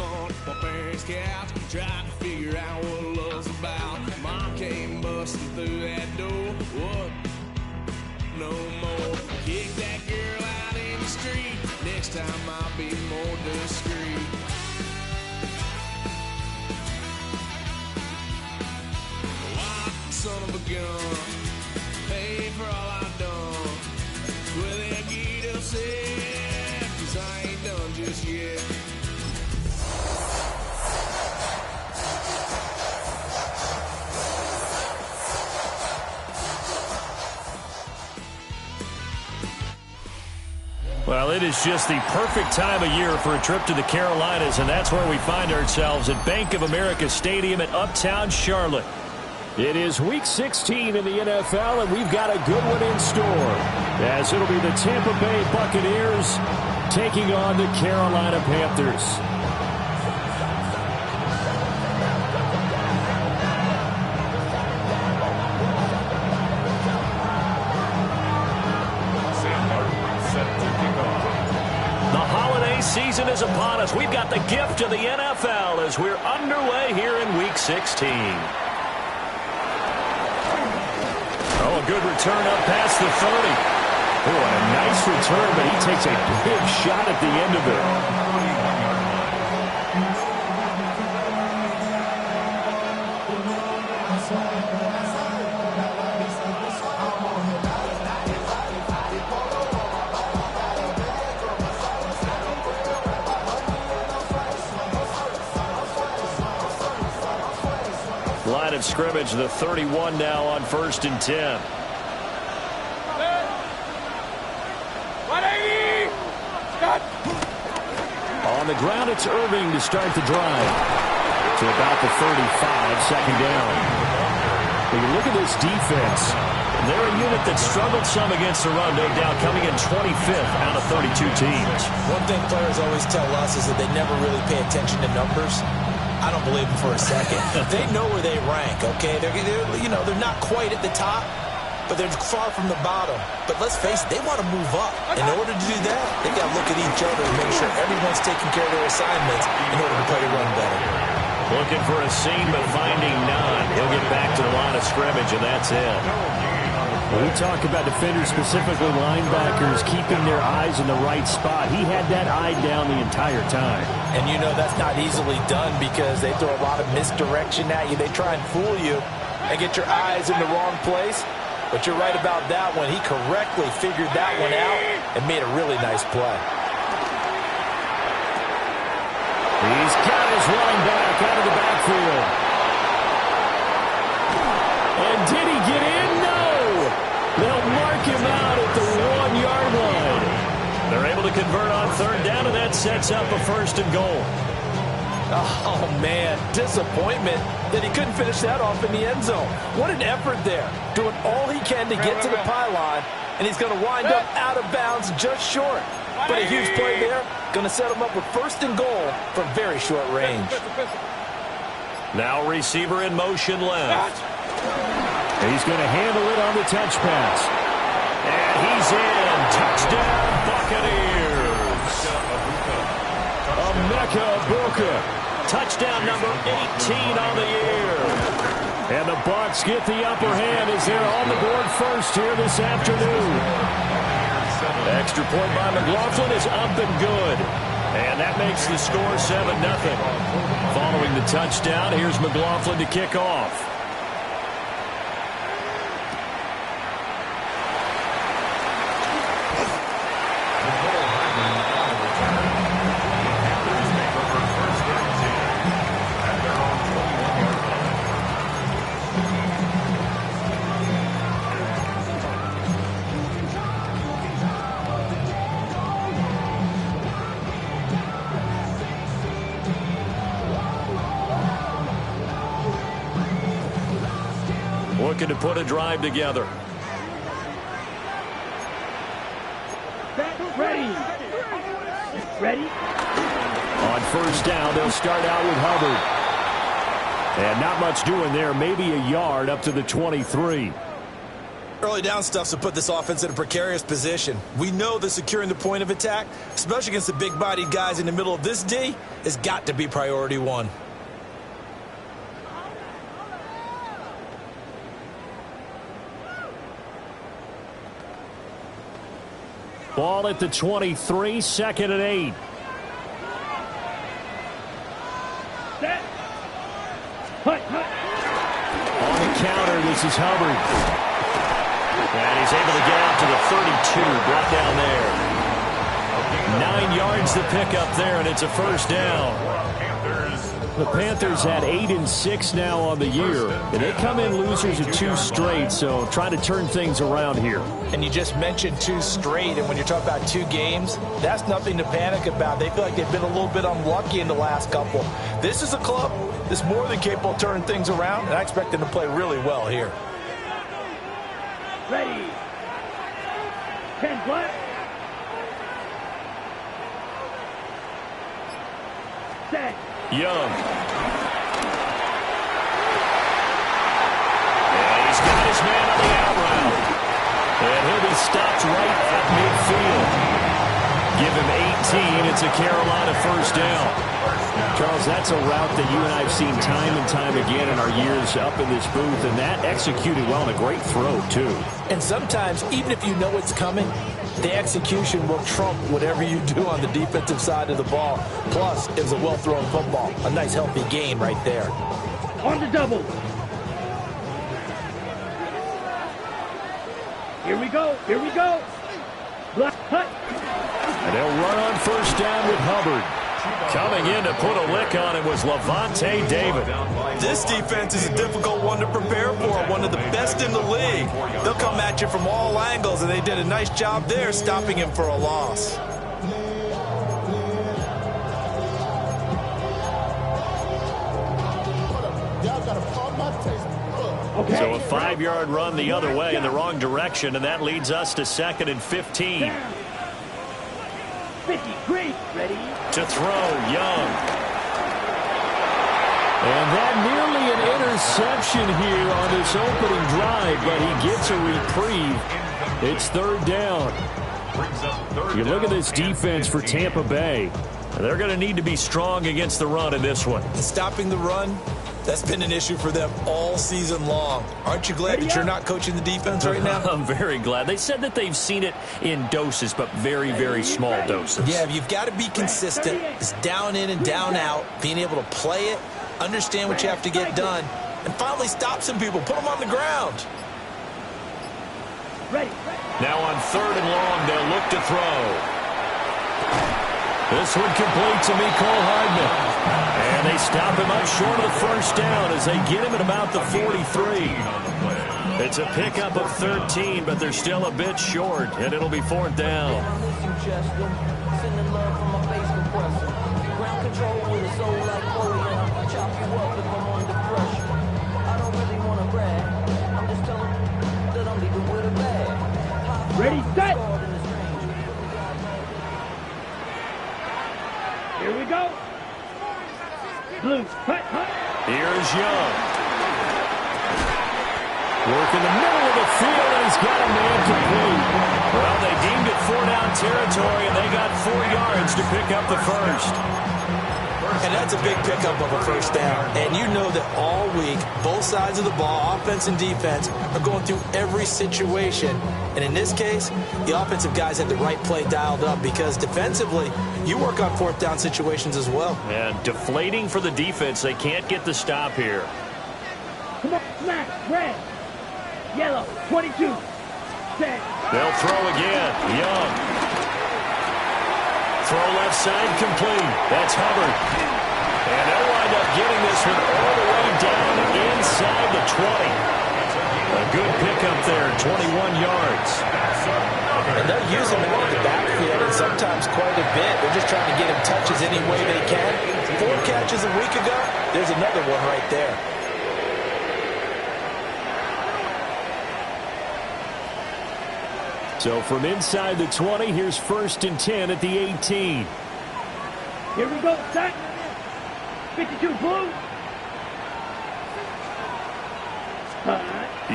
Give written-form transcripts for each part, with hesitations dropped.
fun on my parents' couch, trying to figure out what love's about. Mom came busting through that door. What? No more. Kick that girl out in the street. Next time I'll be more discreet. Son of a gun, pay for all I've done. Well, they'll get upset, 'cause I ain't done just yet. Well, it is just the perfect time of year for a trip to the Carolinas, and that's where we find ourselves at Bank of America Stadium in Uptown Charlotte. It is Week 16 in the NFL, and we've got a good one in store, as it'll be the Tampa Bay Buccaneers taking on the Carolina Panthers. The holiday season is upon us. We've got the gift of the NFL as we're underway here in Week 16. Oh, a good return up past the 30. Oh, and a nice return, but he takes a big shot at the end of it. Line of scrimmage, the 31 now on 1st and 10. On the ground, it's Irving to start the drive. To about the 35, second down. When you look at this defense, they're a unit that struggled some against the run, no doubt, coming in 25th out of 32 teams. One thing players always tell us is that they never really pay attention to numbers. I don't believe them for a second. They know where they rank, okay? They're not quite at the top, but they're far from the bottom. But let's face it, they want to move up. In order to do that, they got to look at each other and make sure everyone's taking care of their assignments in order to play the run better. Looking for a seam, but finding none. He'll get back to the line of scrimmage, and that's it. When we talk about defenders, specifically linebackers, keeping their eyes in the right spot, he had that eye down the entire time. And you know that's not easily done because they throw a lot of misdirection at you. They try and fool you and get your eyes in the wrong place. But you're right about that one. He correctly figured that one out and made a really nice play. He's got his running back out of the backfield. And did he get in? No! They'll mark him out at the 1-yard line. They're able to convert on 3rd down, and that sets up a 1st and goal. Oh, man, disappointment that he couldn't finish that off in the end zone. What an effort there, doing all he can to get to the pylon, and he's going to wind up out of bounds just short. But a huge play there, going to set him up with 1st and goal from very short range. Now receiver in motion left. He's going to handle it on the touch pass. And he's in. Touchdown, Buccaneers. Emeka Egbuka. Touchdown number 18 on the year. And the Bucs get the upper hand as they're on the board first here this afternoon. Extra point by McLaughlin is up and good. And that makes the score 7-0. Following the touchdown, here's McLaughlin to kick off. Looking to put a drive together. Ready? On 1st down, they'll start out with Hubbard. And not much doing there, maybe a yard up to the 23. Early down stuff's to put this offense in a precarious position. We know that securing the point of attack, especially against the big-bodied guys in the middle of this D, has got to be priority one. Ball at the 23, 2nd and 8. On the counter, this is Hubbard. And he's able to get out to the 32, brought down there. 9 yards to pick up there, and it's a first down. The Panthers had 8-6 now on the year, and they come in losers of 2 straight, so trying to turn things around here. And you just mentioned 2 straight, and when you're talking about 2 games, that's nothing to panic about. They feel like they've been a little bit unlucky in the last couple. This is a club that's more than capable of turning things around, and I expect them to play really well here. Ready. 10 black. Set. Young. And he's got his man on the out route. And he'll be stopped right at midfield. Give him 18. It's a Carolina first down. Charles, that's a route that you and I have seen time and time again in our years up in this booth, and that executed well and a great throw, too. And sometimes, even if you know it's coming, the execution will trump whatever you do on the defensive side of the ball. Plus, it was a well-thrown football. A nice, healthy gain right there. On the double. Here we go. Here we go. Black cut. And they'll run on first down with Hubbard. Coming in to put a lick on it was Lavonte David. This defense is a difficult one to prepare for, one of the best in the league. They'll come at you from all angles, and they did a nice job there stopping him for a loss. Okay. So a 5-yard run the other way in the wrong direction, and that leads us to 2nd and 15. 53, ready. To throw, Young. And that nearly an interception here on this opening drive, but he gets a reprieve. It's 3rd down. You look at this defense for Tampa Bay. They're going to need to be strong against the run in this one. Stopping the run, that's been an issue for them all season long. Aren't you glad that you're not coaching the defense right now? I'm very glad. They said that they've seen it in doses, but very, very small doses. Yeah, you've got to be consistent. It's down in and down out, being able to play it, understand what you have to get done, and finally stop some people, put them on the ground. Now on 3rd and long, they'll look to throw. This one complete to Mecole Hardman. And they stop him up short of the first down as they get him at about the 43. It's a pickup of 13, but they're still a bit short, and it'll be 4th down. Ready, set. Here we go. Blue, cut. Here's Young. Work in the middle of the field, and he's got a man complete. Well, they deemed it 4-down territory, and they got 4 yards to pick up the first. And that's a big pickup of a first down. And you know that all week, both sides of the ball, offense and defense, are going through every situation. And in this case, the offensive guys had the right play dialed up because defensively, you work on 4th down situations as well. And deflating for the defense. They can't get the stop here. Come on, smash, red, yellow, 22, set. They'll throw again. Young. Throw left side complete. That's Hubbard. And they'll wind up getting this one all the way down inside the 20. A good pickup there, 21 yards. And they'll use him out of the backfield, and sometimes quite a bit. They're just trying to get him touches any way they can. 4 catches a week ago, there's another one right there. So from inside the 20, here's 1st and 10 at the 18. Here we go, set. 52, blue.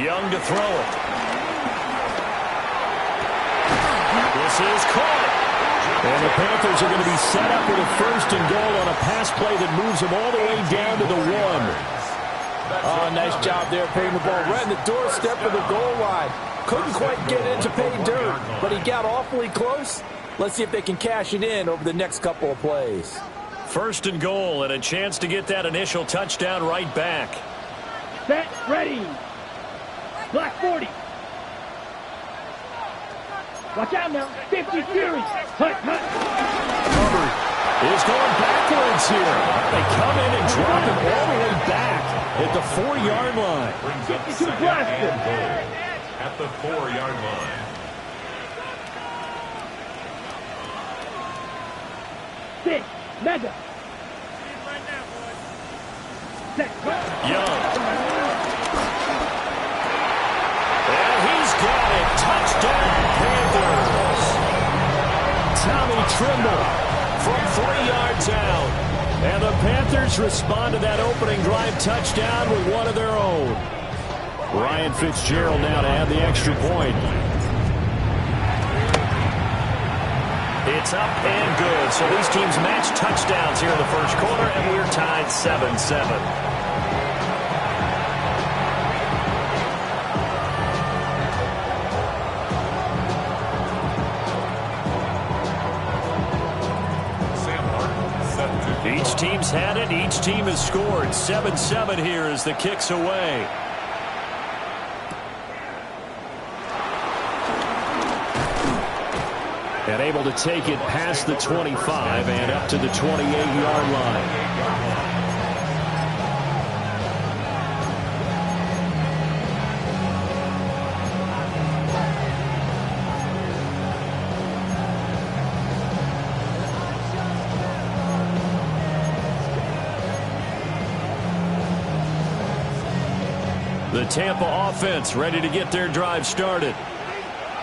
Young to throw it. This is caught. And the Panthers are going to be set up with a 1st and goal on a pass play that moves them all the way down to the 1. Oh, nice job there putting the ball right in the doorstep of the goal line. Couldn't quite get it to pay dirt, but he got awfully close. Let's see if they can cash it in over the next couple of plays. 1st and goal and a chance to get that initial touchdown right back. Set, ready. Black 40. Watch out now. 50 Fury. Hut, hut. Hubbard is going backwards here. They come in and drop it all the way back at the 4-yard line. 52 Blaster. At the 4-yard line. Six, Mega. Set, Young. And he's got it. Touchdown, Panthers. Tommy Trimble from 3 yards out. And the Panthers respond to that opening drive touchdown with one of their own. Ryan Fitzgerald now to add the extra point. It's up and good. So these teams match touchdowns here in the first quarter, and we're tied 7-7. Each team's had it. Each team has scored. 7-7 here as the kick's away. And able to take it past the 25 and up to the 28-yard line. The Tampa offense ready to get their drive started.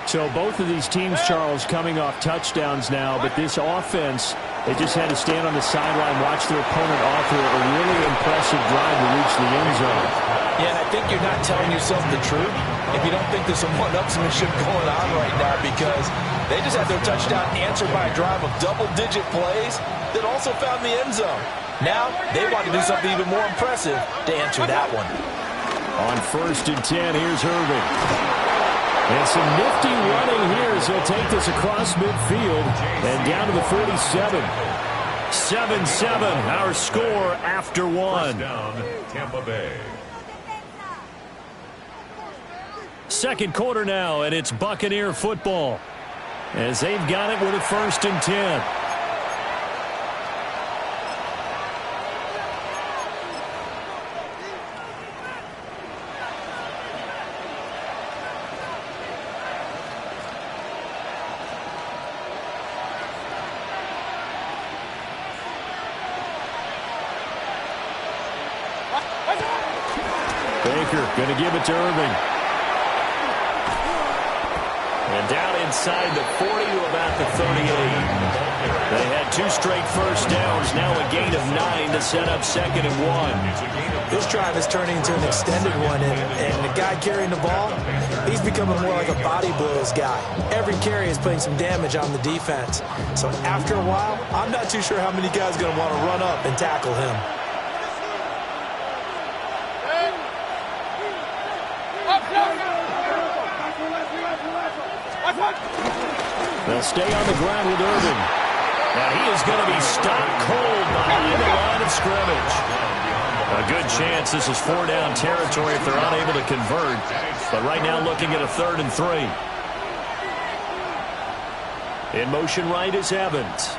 So both of these teams, Charles, coming off touchdowns now, but this offense, they just had to stand on the sideline, watch their opponent offer a really impressive drive to reach the end zone. Yeah, and I think you're not telling yourself the truth if you don't think there's some one-upsmanship going on right now, because they just had their touchdown answered by a drive of double-digit plays that also found the end zone. Now they want to do something even more impressive to answer that one. On 1st and 10, here's Irving. And some nifty running here as he'll take this across midfield and down to the 47. 7-7, our score after one. Down, Tampa Bay. Second quarter now, and it's Buccaneer football as they've got it with a 1st and 10. Baker going to give it to Irving. And down inside the 40 to about the 38. They had 2 straight first downs, now a gain of 9 to set up 2nd and 1. This drive is turning into an extended one, and the guy carrying the ball, he's becoming more like a body blows guy. Every carry is putting some damage on the defense. So after a while, I'm not too sure how many guys are going to want to run up and tackle him. They'll stay on the ground with Irving. And he is going to be stopped cold behind the line of scrimmage. A good chance this is 4-down territory if they're unable to convert. But right now looking at a 3rd and 3. In motion right is Evans.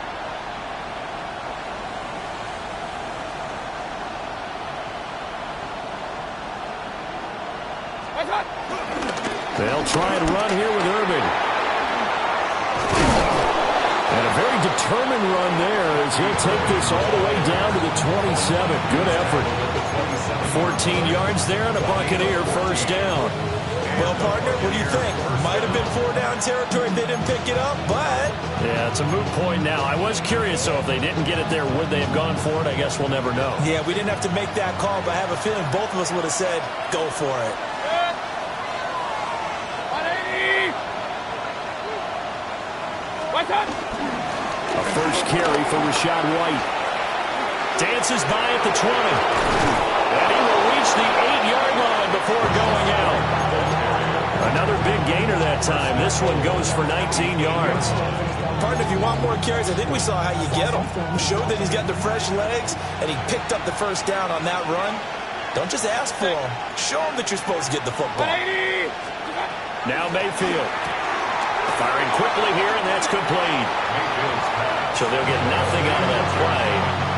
They'll try and run here with Irving. And a very determined run there as he'll take this all the way down to the 27. Good effort. 14 yards there and a Buccaneer 1st down. Well, partner, what do you think? Might have been 4-down territory if they didn't pick it up, but... Yeah, it's a moot point now. I was curious, though, if they didn't get it there, would they have gone for it? I guess we'll never know. Yeah, we didn't have to make that call, but I have a feeling both of us would have said, go for it. A first carry for Rachaad White. Dances by at the 20. And he will reach the 8-yard line before going out. Another big gainer that time. This one goes for 19 yards. Partner, if you want more carries, I think we saw how you get them. Showed that he's got the fresh legs, and he picked up the first down on that run. Don't just ask for them. Show them that you're supposed to get the football. Now Mayfield. Firing quickly here, and that's complete. So they'll get nothing out of that play,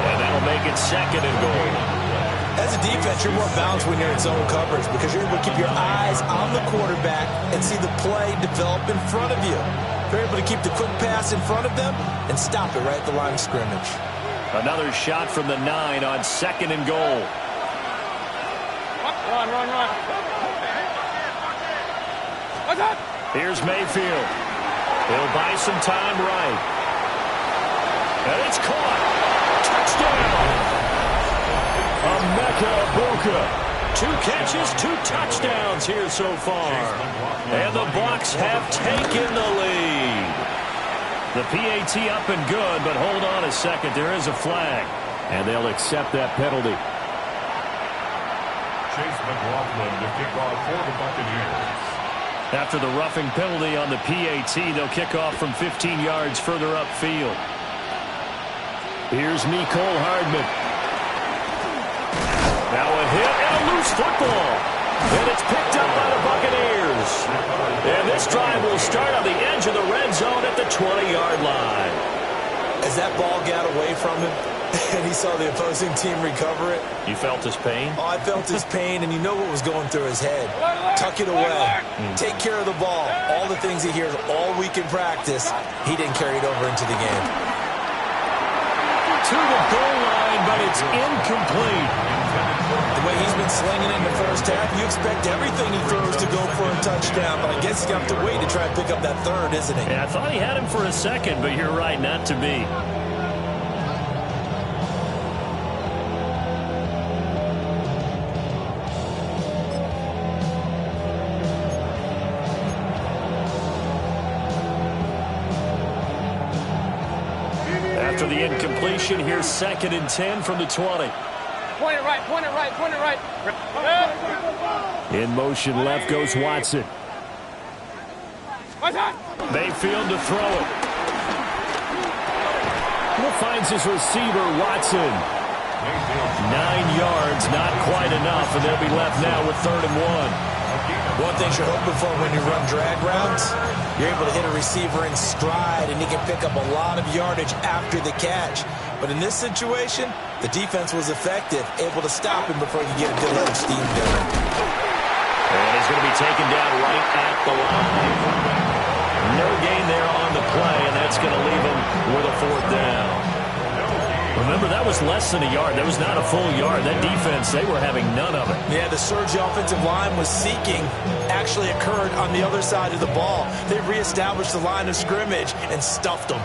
and that'll make it 2nd and goal. As a defense, you're more balanced when you're in zone coverage because you're able to keep your eyes on the quarterback and see the play develop in front of you. You're able to keep the quick pass in front of them and stop it right at the line of scrimmage. Another shot from the 9 on 2nd and goal. Run. What's up? Here's Mayfield. He'll buy some time right. And it's caught. Touchdown. Emeka Egbuka. 2 catches, 2 touchdowns here so far. And the Bucs have taken the lead. The PAT up and good, but hold on a second. There is a flag. And they'll accept that penalty. Chase McLaughlin to kick off for the Buccaneers. After the roughing penalty on the PAT, they'll kick off from 15 yards further upfield. Here's Mecole Hardman. Now a hit and a loose football. And it's picked up by the Buccaneers. And this drive will start on the edge of the red zone at the 20-yard line. As that ball got away from him and he saw the opposing team recover it. You felt his pain? Oh, I felt his pain, and you know what was going through his head. Tuck it away. Take care of the ball. All the things he hears all week in practice, he didn't carry it over into the game. To the goal line, but it's incomplete. The way he's been slinging it in the first half, you expect everything he throws to go for a touchdown, but I guess he's going to have to wait to try and pick up that third, isn't he? Yeah, I thought he had him for a second, but you're right, not to be. After the incompletion, here's 2nd and 10 from the 20. Point it right. In motion left goes Watson. Mayfield to throw it. He finds his receiver, Watson. 9 yards, not quite enough, and they'll be left now with 3rd and 1. One thing you're hoping for when you run drag routes, you're able to hit a receiver in stride, and he can pick up a lot of yardage after the catch. But in this situation, the defense was effective, able to stop him before he could get a good load of steam going. And he's going to be taken down right at the line. No gain there on the play, and that's going to leave him with a 4th down. Remember, that was less than a yard. That was not a full yard. That defense, they were having none of it. Yeah, the surge the offensive line was seeking actually occurred on the other side of the ball. They reestablished the line of scrimmage and stuffed them.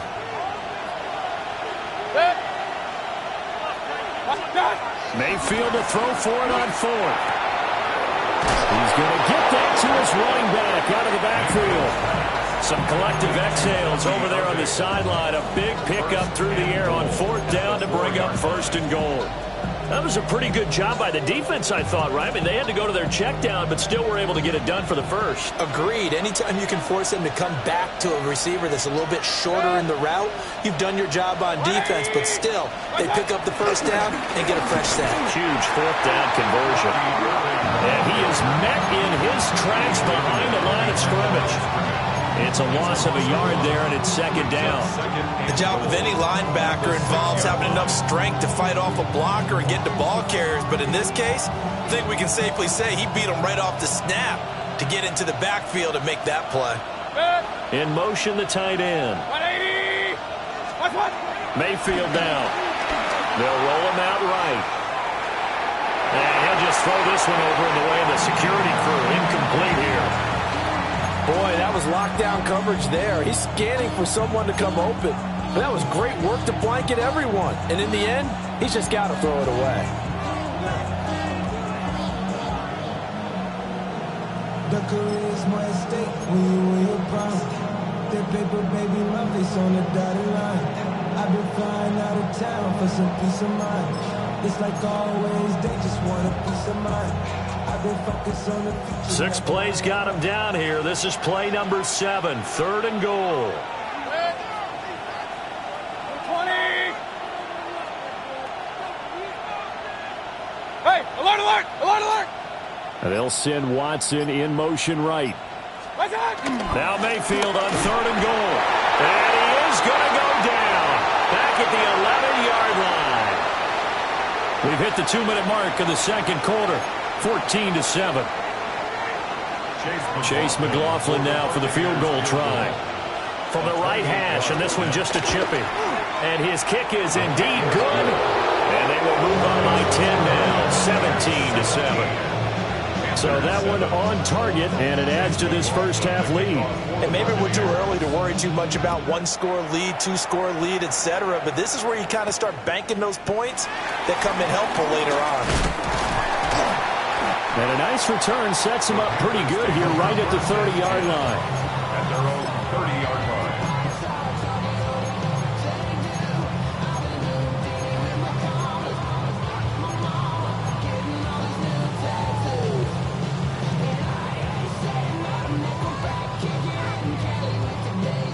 Mayfield to throw for it on 4th. He's going to get that to his running back out of the backfield. Some collective exhales over there on the sideline. A big pickup through the air on 4th down to bring up 1st and goal. That was a pretty good job by the defense, I thought, right? I mean, they had to go to their check down, but still were able to get it done for the first. Agreed. Anytime you can force them to come back to a receiver that's a little bit shorter in the route, you've done your job on defense, but still, they pick up the 1st down and get a fresh sack. Huge 4th down conversion. And he is met in his tracks behind the line of scrimmage. It's a loss of a yard there, and it's 2nd down. The job of any linebacker involves having enough strength to fight off a blocker and get to ball carriers. But in this case, I think we can safely say he beat him right off the snap to get into the backfield and make that play. In motion, the tight end. 180. What? Mayfield down. They'll roll him out right. And he'll just throw this one over in the way of the security crew. Incomplete here. Boy, that was lockdown coverage there. He's scanning for someone to come open. But that was great work to blanket everyone. And in the end, he's just got to throw it away. The career is my estate when you were your prime. that paper, baby, my face on the dotted line. I've been flying out of town for some peace of mind. It's like always, they just want a piece of mind. I've been focused on the future. 6 plays got him down here. This is play number 7, 3rd and goal. Hey, alert, alert, alert, alert! And they'll send Watson in motion right. Now Mayfield on 3rd and goal. And he is going to go down back at the 11-yard line. We've hit the 2-minute mark in the second quarter, 14-7. Chase McLaughlin now for the field goal try. From the right hash, and this one just a chippy. And his kick is indeed good. And they will move on by 10 now, 17-7. So that one on target, and it adds to this first-half lead. And maybe we're too early to worry too much about 1-score lead, 2-score lead, etc. But this is where you kind of start banking those points that come in helpful later on. And a nice return sets him up pretty good here right at the 30-yard line. At their own 30-yard line.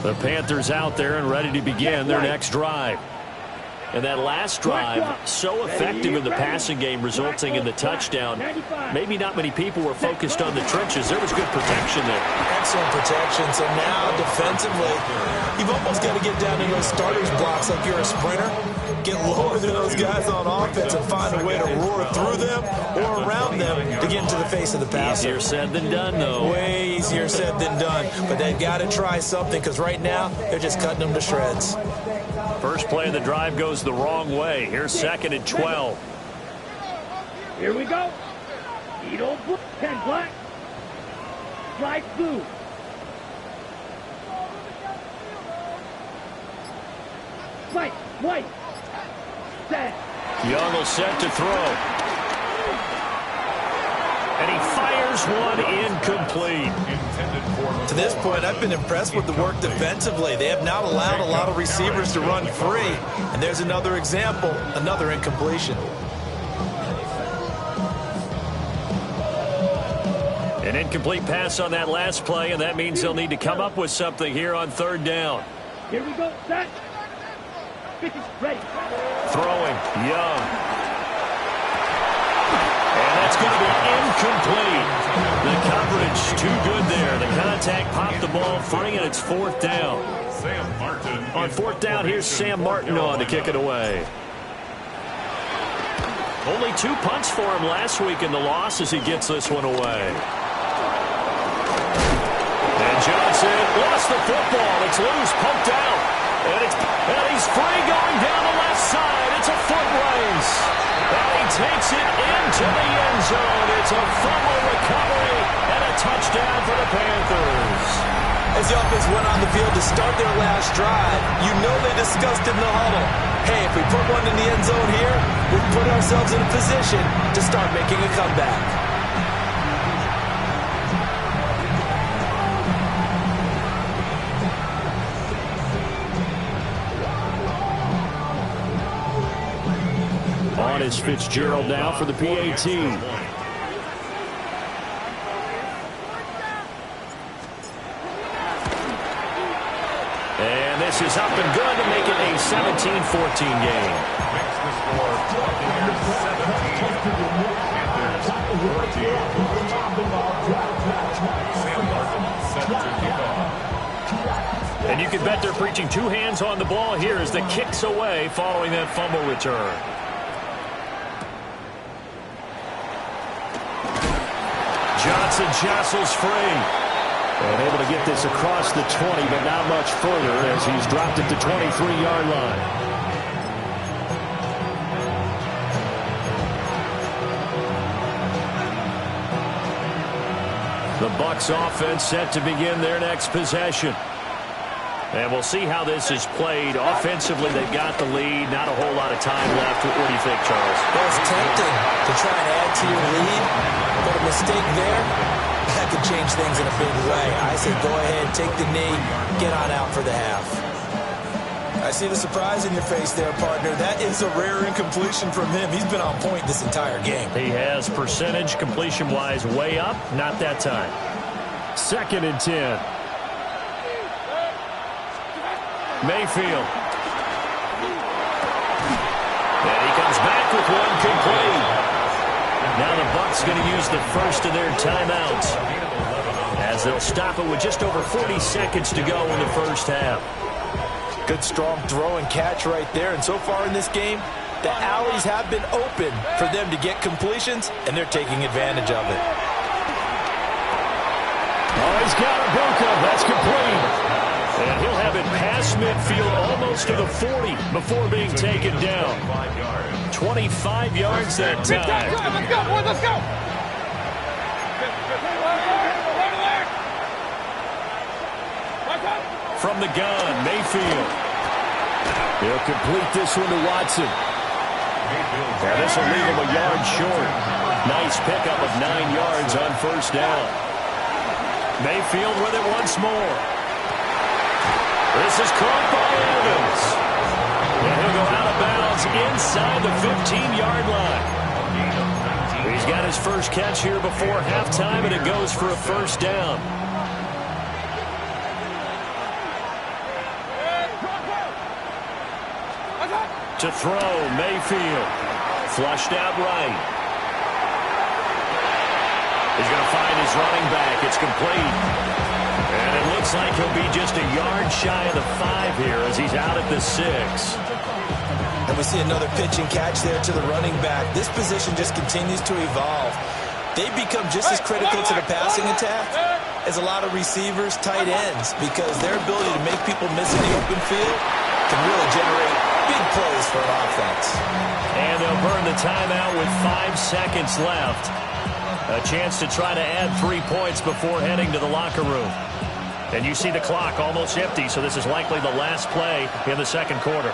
The Panthers out there and ready to begin their next drive. And that last drive, so effective in the passing game, resulting in the touchdown. Maybe not many people were focused on the trenches. There was good protection there. Excellent protection. So now, defensively, you've almost got to get down to those starters blocks like you're a sprinter. Get lower than those guys on offense and find a way to roar through them or around them to get into the face of the passer. Easier said than done, though. Way easier said than done. But they've got to try something because right now, they're just cutting them to shreds. First play of the drive goes the wrong way. Here's 2nd and 12. Here we go. Eat old blue. 10 black. Fly blue. White. White. Set. Young will set to throw. And he fires one incomplete. To this point, I've been impressed with the work defensively. They have not allowed a lot of receivers to run free. And there's another example, another incompletion. An incomplete pass on that last play, and that means they'll need to come up with something here on 3rd down. Here we go. Set. Ready. Throwing. Young. And that's going to be incomplete. The coverage too good there. The contact popped the ball free, and it's 4th down. Sam Martin. On 4th down, here's Sam Martin on to kick it away. Only 2 punts for him last week in the loss as he gets this one away. And Johnson lost the football. It's loose, poked out. And he's free going down the left side. It's a foot race. And he takes it into the end zone. It's a fumble recovery and a touchdown for the Panthers. As the offense went on the field to start their last drive, you know they discussed in the huddle, hey, if we put one in the end zone here, we put ourselves in a position to start making a comeback. On is Fitzgerald now for the PAT. And this is up and good to make it a 17-14 game. Makes the score 17. Sam Martin set to kick off. And you can bet they're preaching 2 hands on the ball here as the kick's away following that fumble return. Johnson jostles free. And able to get this across the 20, but not much further as he's dropped at the 23-yard line. The Bucs offense set to begin their next possession. And we'll see how this is played. Offensively, they've got the lead. Not a whole lot of time left. What do you think, Charles? Well, it's tempting to try and add to your lead, but a mistake there that could change things in a big way. I say go ahead, take the knee, get on out for the half. I see the surprise in your face there, partner. That is a rare incompletion from him. He's been on point this entire game. He has percentage completion-wise way up. Not that time. 2nd and 10. Mayfield. And he comes back with one complete. Now the Bucs going to use the first of their timeouts as they'll stop it with just over 40 seconds to go in the first half. Good strong throw and catch right there. And so far in this game, the alleys have been open for them to get completions, and they're taking advantage of it. Oh, he's got Ibuka. That's complete. And he'll have it past midfield almost to the 40 before being taken down. 25 yards that time. Let's go, boys, let's go. From the gun, Mayfield. He'll complete this one to Watson. And this will leave him a yard short. Nice pickup of 9 yards on first down. Mayfield with it once more. This is caught by Evans. And he'll go out of bounds inside the 15-yard line. He's got his first catch here before halftime, and it goes for a first down. To throw, Mayfield. Flushed out right. He's going to find his running back. It's complete. And it looks like he'll be just a yard shy of the 5 here as he's out at the 6. And we see another pitch and catch there to the running back. This position just continues to evolve. They become just as critical to the passing attack as a lot of receivers, tight ends, because their ability to make people miss in the open field can really generate big plays for an offense. And they'll burn the timeout with 5 seconds left. A chance to try to add 3 points before heading to the locker room. And you see the clock almost empty, so this is likely the last play in the second quarter.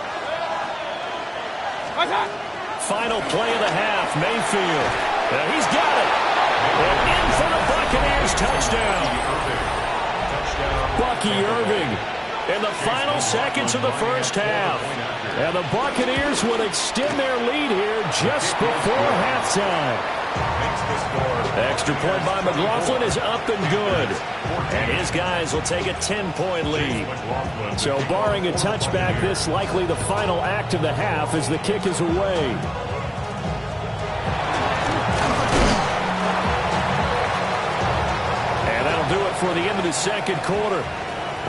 Final play of the half, Mayfield. He's got it. And in for the Buccaneers touchdown. Bucky Irving in the final seconds of the first half. And the Buccaneers will extend their lead here just before halftime. Extra point by McLaughlin is up and good. And his guys will take a 10-point lead. So barring a touchback, this likely the final act of the half as the kick is away. And that'll do it for the end of the second quarter.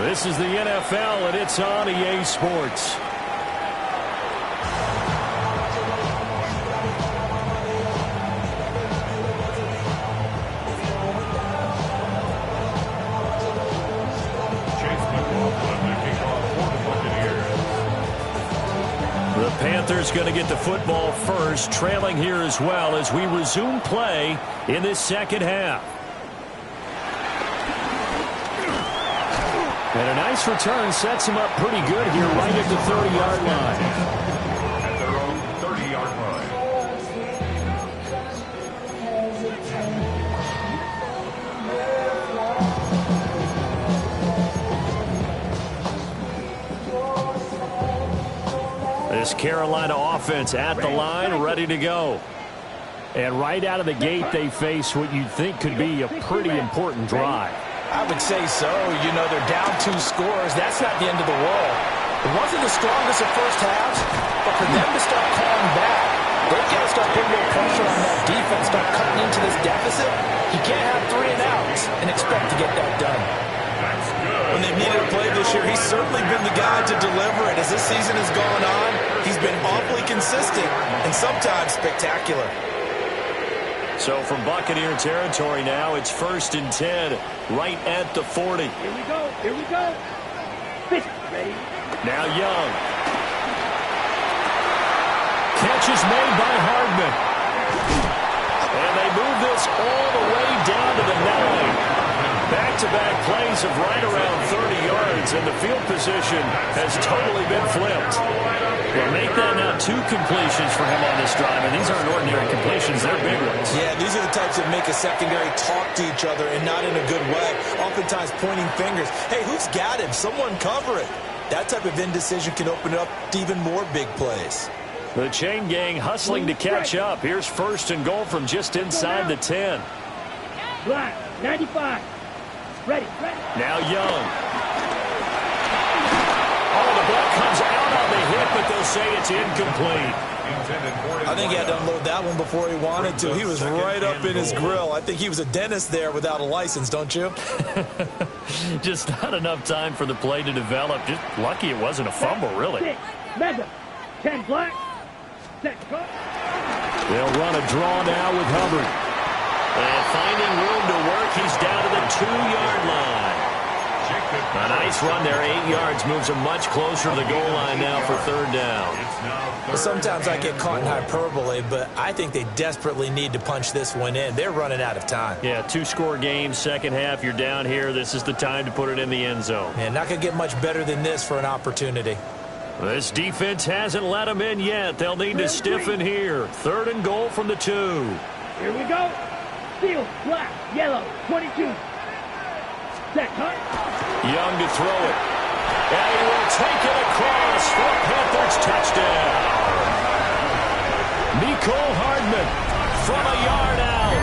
This is the NFL, and it's on EA Sports. Panthers going to get the football first, trailing here as well as we resume play in this second half. And a nice return sets him up pretty good here right at the 30-yard line. At their own 30-yard line. This Carolina offense at the line, ready to go. And right out of the gate, they face what you'd think could be a pretty important drive. I would say so. You know, they're down 2 scores. That's not the end of the world. It wasn't the strongest of first halves, but for them to start calling back, they've got to start putting more pressure on that defense, start cutting into this deficit. You can't have 3 and outs and expect to get that done. When they've needed a play this year, he's certainly been the guy to deliver it. As this season has gone on, he's been awfully consistent and sometimes spectacular. So from Buccaneer territory now, it's 1st and 10, right at the 40. Here we go. Here we go. Ready? Now Young. Catch is made by Hardman. And they move this all the way down to the 9. Back-to-back plays of right around 30 yards, and the field position has totally been flipped. Well, make that now 2 completions for him on this drive, and these aren't ordinary completions. They're big ones. Yeah, these are the types teams that make a secondary talk to each other and not in a good way, oftentimes pointing fingers. Hey, who's got him? Someone cover it. That type of indecision can open up to even more big plays. The chain gang hustling to catch up. Here's 1st and goal from just inside the 10. Black, 95. Ready. Now Young. Oh, the ball comes out on the hit, but they'll say it's incomplete. I think he had to unload that one before he wanted to. He was right up in his grill. I think he was a dentist there without a license, don't you? Just not enough time for the play to develop. Just lucky it wasn't a fumble, really. 6, Mega, 10 Black, set cut. They'll run a draw now with Hubbard. And finding room to work, he's down to the 2-yard line. A nice run there, 8 yards, moves him much closer to the goal line now for 3rd down. Sometimes I get caught in hyperbole, but I think they desperately need to punch this one in. They're running out of time. Yeah, 2-score game, second half, you're down here. This is the time to put it in the end zone. And not going to get much better than this for an opportunity. This defense hasn't let them in yet. They'll need to stiffen here. 3rd and goal from the 2. Here we go. Field, black, yellow, 22. Set cut. Young to throw it. And he will take it across for a Panthers touchdown. Mecole Hardman from a yard out.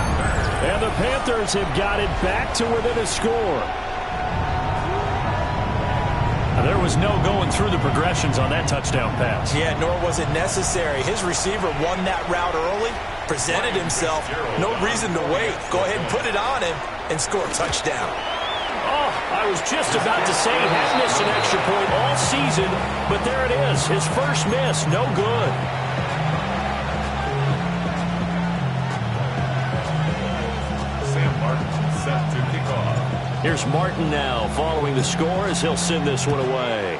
And the Panthers have got it back to within a score. There was no going through the progressions on that touchdown pass. Yeah, nor was it necessary. His receiver won that route early, presented himself. No reason to wait. Go ahead and put it on him and score a touchdown. Oh, I was just about to say he hadn't missed an extra point all season, but there it is. His first miss, no good. Sam Martin set to kick off. Here's Martin now, following the score as he'll send this one away.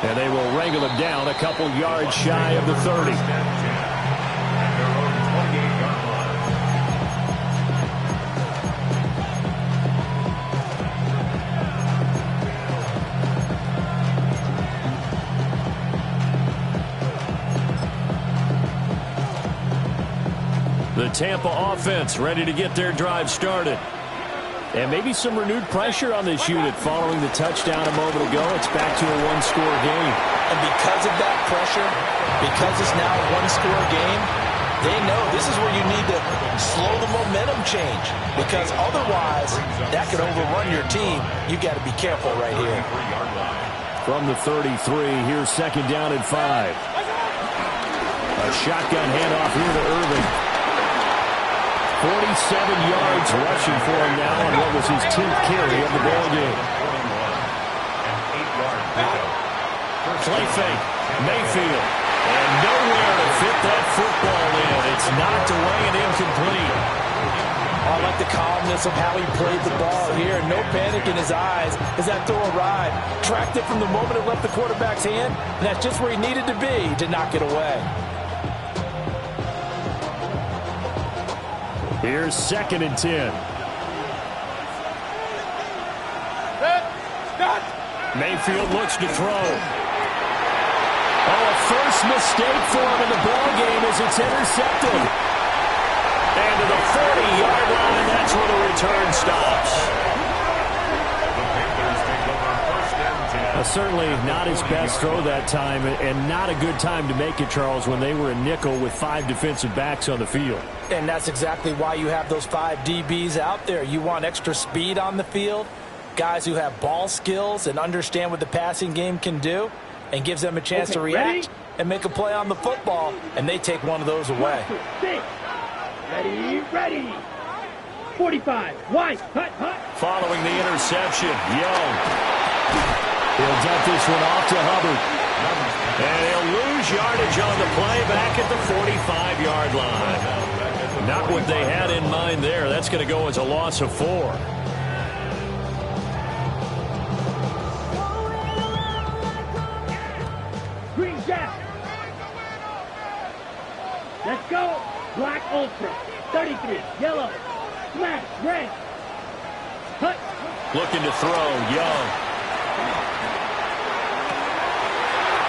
And they will wrangle him down a couple yards shy of the 30. The Tampa offense ready to get their drive started. And maybe some renewed pressure on this unit following the touchdown a moment ago. It's back to a 1-score game. And because of that pressure, because it's now a 1-score game, they know this is where you need to slow the momentum change. Because otherwise, that could overrun your team. You got to be careful right here. From the 33, here's 2nd down and 5. A shotgun handoff here to Irving. 47 yards rushing for him now on what was his 10th carry of the ball game. Play fake. Mayfield. And nowhere to fit that football in. It's knocked away and incomplete. I like the calmness of how he played the ball here. No panic in his eyes as that throw arrived. Tracked it from the moment it left the quarterback's hand, and that's just where he needed to be to knock it away. Here's 2nd and 10. Mayfield looks to throw. Oh, a first mistake for him in the ball game as it's intercepted. And to the 40-yard line, that's where the return stops. Certainly not his best throw that time, and not a good time to make it, Charles, when they were a nickel with 5 defensive backs on the field. And that's exactly why you have those 5 DBs out there. You want extra speed on the field, guys who have ball skills and understand what the passing game can do, and gives them a chance to react and make a play on the football, and they take one of those away. Ready. 45, wide, hut. Following the interception, Young. He'll dump this one off to Hubbard. And he'll lose yardage on the play back at the 45-yard line. Not what they had in mind there. That's going to go as a loss of 4. Green Jack. Let's go. Black Ultra. 33. Yellow. Smash. Red. Hut. Looking to throw. Young.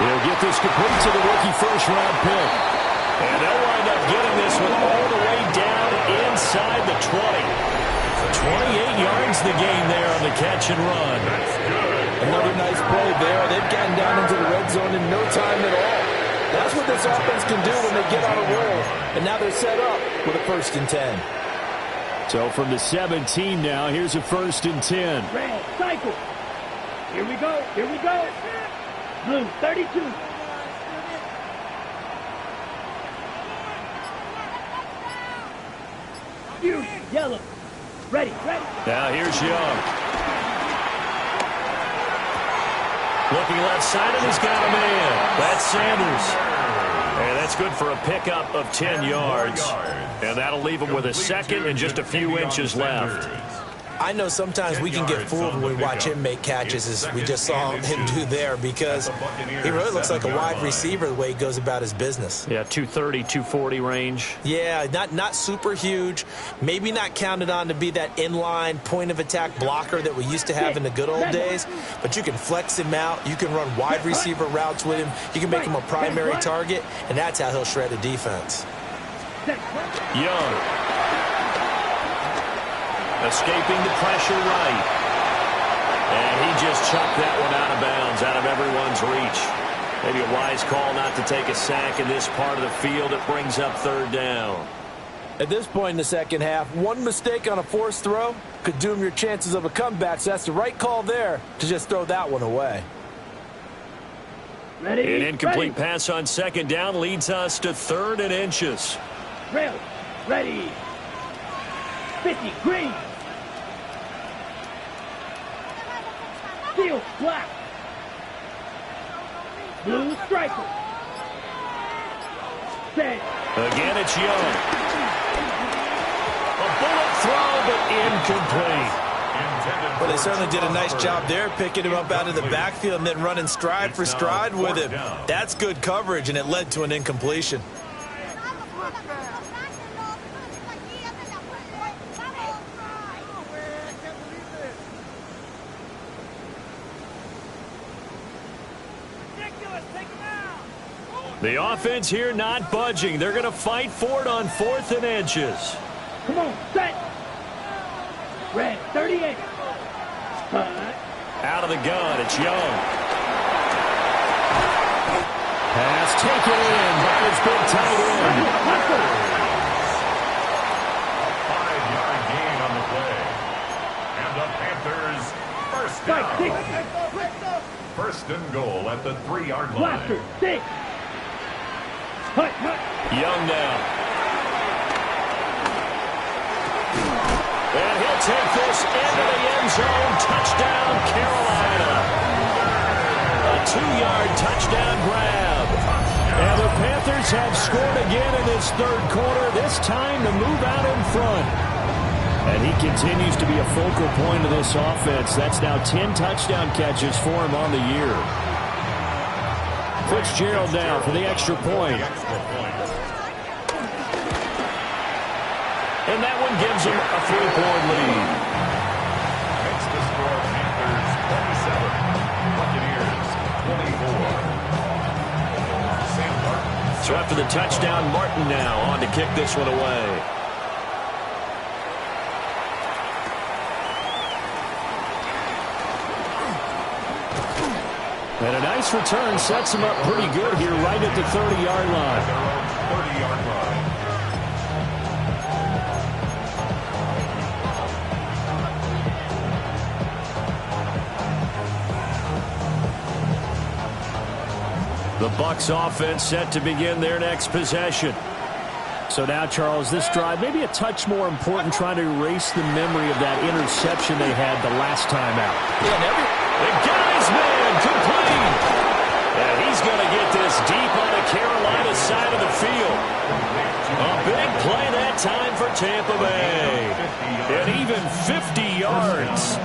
He'll get this complete to the rookie first-round pick. And they'll wind up getting this one all the way down inside the 20. 28 yards the gain there on the catch and run. Another nice play there. They've gotten down into the red zone in no time at all. That's what this offense can do when they get on a roll. And now they're set up with a 1st and 10. So from the 17 now, here's a 1st and 10. Red, cycle. Here we go. Here we go. Blue, 32. Fury, yellow. Ready, ready. Now here's Young. Looking left side, and he's got a man. That's Sanders. And that's good for a pickup of 10 yards. And that'll leave him with a 2nd and just a few inches left. I know sometimes we can get fooled when we watch him make catches, as we just saw him do there, because he really looks like a wide receiver the way he goes about his business. Yeah, 230, 240 range. Yeah, not super huge. Maybe not counted on to be that inline point-of-attack blocker that we used to have in the good old days, but you can flex him out. You can run wide receiver routes with him. You can make him a primary target, and that's how he'll shred a defense. Young. Escaping the pressure right. And he just chucked that one out of bounds, out of everyone's reach. Maybe a wise call not to take a sack in this part of the field. It brings up 3rd down. At this point in the second half, one mistake on a forced throw could doom your chances of a comeback. So that's the right call there to just throw that one away. Ready, An incomplete ready. pass on 2nd down leads us to 3rd and inches. Rail, ready. 50, green. Steel, black. Blue, striker. Set. Again, it's Young. A bullet throw, but incomplete. Well, they certainly did a nice job there, picking him up out of the backfield and then running stride for stride with him. That's good coverage, and it led to an incompletion. The offense here not budging. They're going to fight for it on 4th and inches. Come on, set. Red, 38. Out of the gun, it's Young. Pass taken in by his big tight end. 5-yard gain on the play. And the Panthers 1st down. 1st and goal at the 3-yard line. Blaster, 6. Young now. And he'll take this into the end zone. Touchdown, Carolina. A 2-yard touchdown grab. And the Panthers have scored again in this 3rd quarter, this time to move out in front. And he continues to be a focal point of this offense. That's now 10 touchdown catches for him on the year. Fitzgerald now for the extra point. And that one gives him a 3-point lead. Makes the score Panthers 27, Buccaneers 24. Sam Martin. So after the touchdown, Martin now on to kick this one away. And a nice return sets him up pretty good here right at the 30-yard line. 30-yard line. The Bucs offense set to begin their next possession. So now, Charles, this drive maybe a touch more important, trying to erase the memory of that interception they had the last time out. The guy's man complete. And he's going to get this deep on the Carolina side of the field. A big play that time for Tampa Bay. And even 50 yards.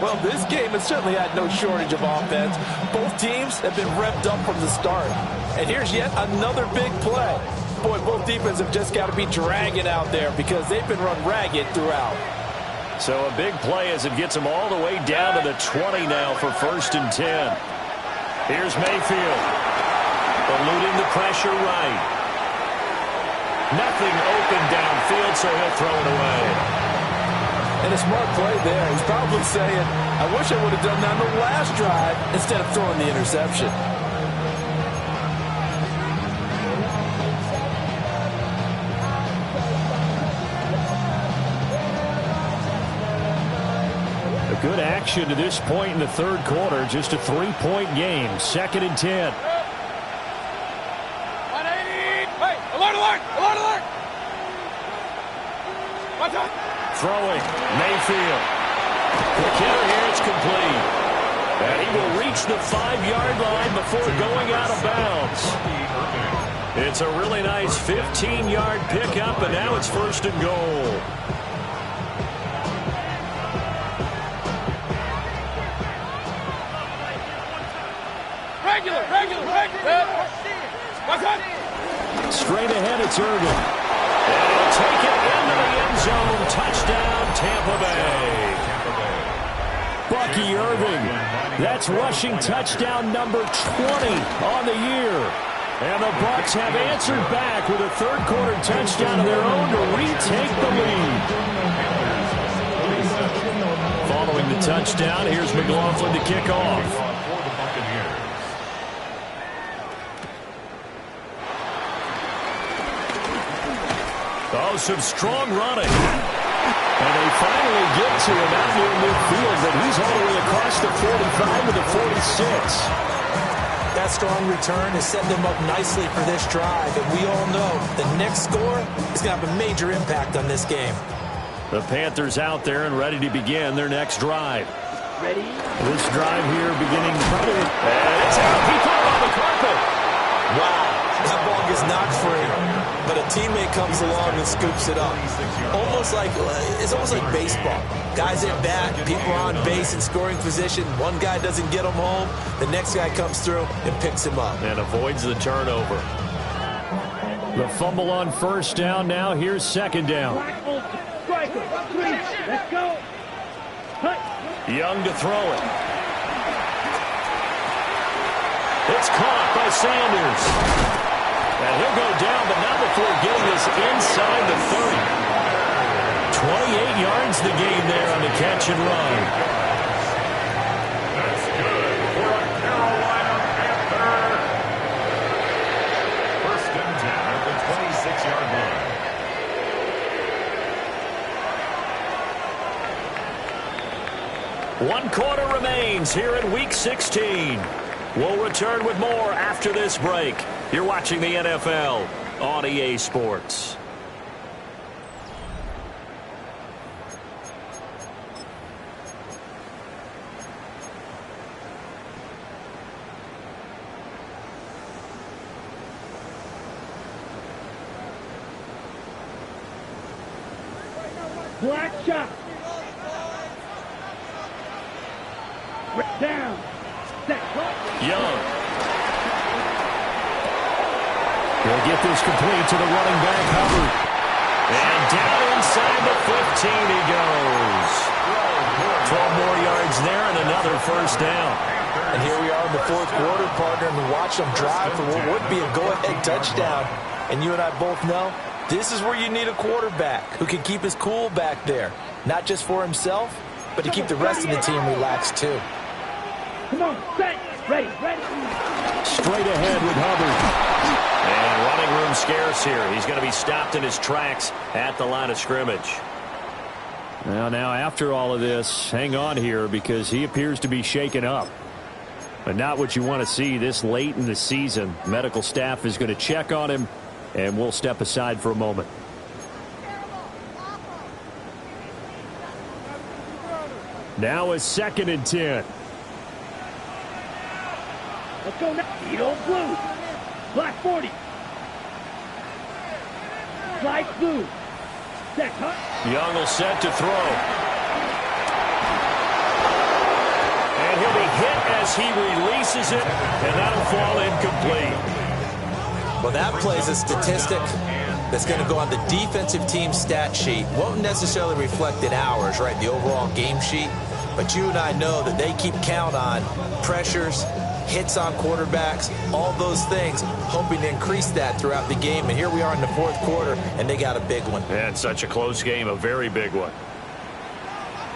Well, this game has certainly had no shortage of offense. Both teams have been revved up from the start. And here's yet another big play. Boy, both defenses have just got to be dragging out there because they've been run ragged throughout. So a big play as it gets them all the way down to the 20 now for 1st and 10. Here's Mayfield. Eluding the pressure right. Nothing open downfield, so he'll throw it away. And a smart play there. He's probably saying, I wish I would have done that on the last drive instead of throwing the interception. Good action to this point in the third quarter. Just a 3-point game. 2nd and 10. Hey, alert, alert, alert, alert. Watch out. Throwing. Mayfield. Quick hitter here. It's complete. And he will reach the 5-yard line before going out of bounds. It's a really nice 15-yard pickup, and now it's 1st and goal. Regular. Straight ahead, it's Irvin. And he'll take it into the end zone. Touchdown, Tampa Bay. Bucky Irving. That's rushing touchdown number 20 on the year. And the Bucs have answered back with a third-quarter touchdown of their own to retake the lead. Following the touchdown, here's McLaughlin to kick off. Oh, some strong running. And they finally get to him out near midfield, but he's all the way across the 45 to the 46. That strong return has set them up nicely for this drive, and we all know the next score is going to have a major impact on this game. The Panthers out there and ready to begin their next drive. Ready? This drive here beginning probably. And it's out. He put it on the carpet. Wow, that ball gets knocked free, but a teammate comes along and scoops it up. It's almost like baseball. Guys at bat, people are on base in scoring position. One guy doesn't get him home. The next guy comes through and picks him up. And avoids the turnover. The fumble on 1st down. Now here's 2nd down. Striker, 3, let's go. Hut. Young to throw it. It's caught by Sanders. And he'll go down, but not before getting this inside the 30. 28 yards the gain there on the catch and run. That's good for a Carolina Panther. 1st and 10 at the 26-yard line. 1 quarter remains here in Week 16. We'll return with more after this break. You're watching the NFL on EA Sports. Black shot. Down. Young. He'll get this complete to the running back, Hubbard. And down inside the 15 he goes. 12 more yards there and another 1st down. And here we are in the 4th quarter, partner, and we watch them drive for what would be a go-ahead touchdown. And you and I both know this is where you need a quarterback who can keep his cool back there. Not just for himself, but to keep the rest of the team relaxed too. Come on, set, ready. Straight ahead with Hubbard. And running room scarce here. He's going to be stopped in his tracks at the line of scrimmage. Well, now after all of this, hang on here because he appears to be shaken up. But not what you want to see this late in the season. Medical staff is going to check on him, and we'll step aside for a moment. Now it's 2nd and 10. Let's go now. Edo blue. Black 40. Light blue. Set, huh? Young will set to throw. And he'll be hit as he releases it, and that'll fall incomplete. Well, that plays a statistic that's going to go on the defensive team stat sheet. Won't necessarily reflect in ours, right, the overall game sheet. But you and I know that they keep count on pressures, hits on quarterbacks, all those things, hoping to increase that throughout the game. And here we are in the fourth quarter, and they got a big one. And such a close game, a very big one.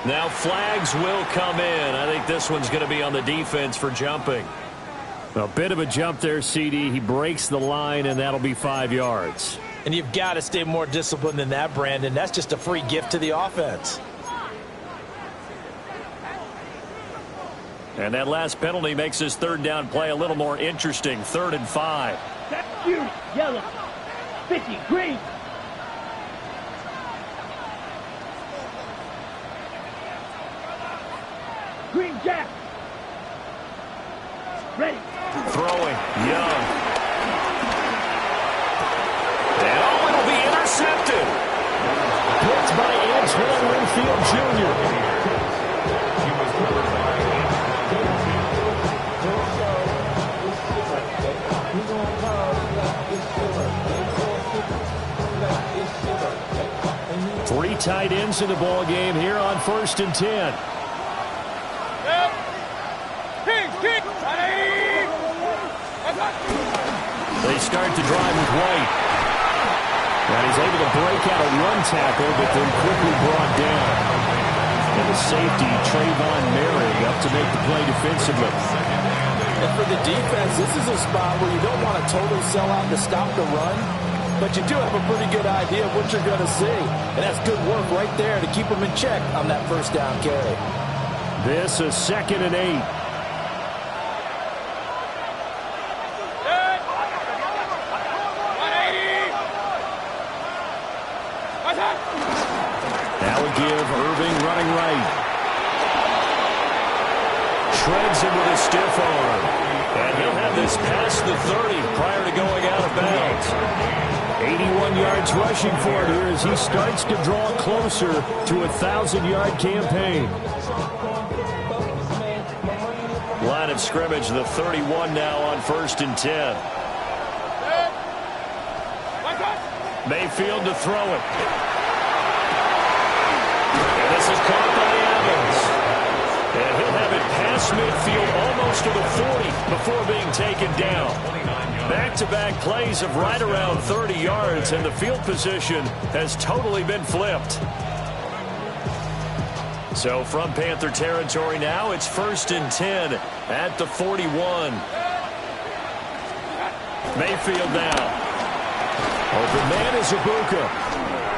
Now flags will come in. I think this one's going to be on the defense for jumping. A bit of a jump there, CD. He breaks the line, and that'll be 5 yards. And you've got to stay more disciplined than that, Brandon. That's just a free gift to the offense. And that last penalty makes his third down play a little more interesting. 3rd and 5. That's you, yellow. 50, green. Green jack. Ready. Throwing. Young. And it'll be intercepted. Picked by Antoine Winfield Jr. 3 tight ends in the ball game here on 1st and 10. They start to drive with White. And he's able to break out a run tackle, but then quickly brought down. And the safety, Trayvon Merrick, up to make the play defensively. And for the defense, this is a spot where you don't want to totally sell out to stop the run, but you do have a pretty good idea of what you're going to see. And that's good work right there to keep them in check on that first down carry. This is 2nd and 8. That would give Irving running right. Shreds him with a stiff arm. And he'll have this past the 30 prior to going out of bounds. 81 yards rushing for it here as he starts to draw closer to a 1,000-yard campaign. Line of scrimmage, the 31 now on 1st and 10. Mayfield to throw it. And this is caught by Evans. And he'll have it past midfield almost to the 40 before being taken down. Back-to-back plays of right around 30 yards, and the field position has totally been flipped. So from Panther territory now, it's 1st and 10 at the 41. Mayfield now. Open man is Ibuka.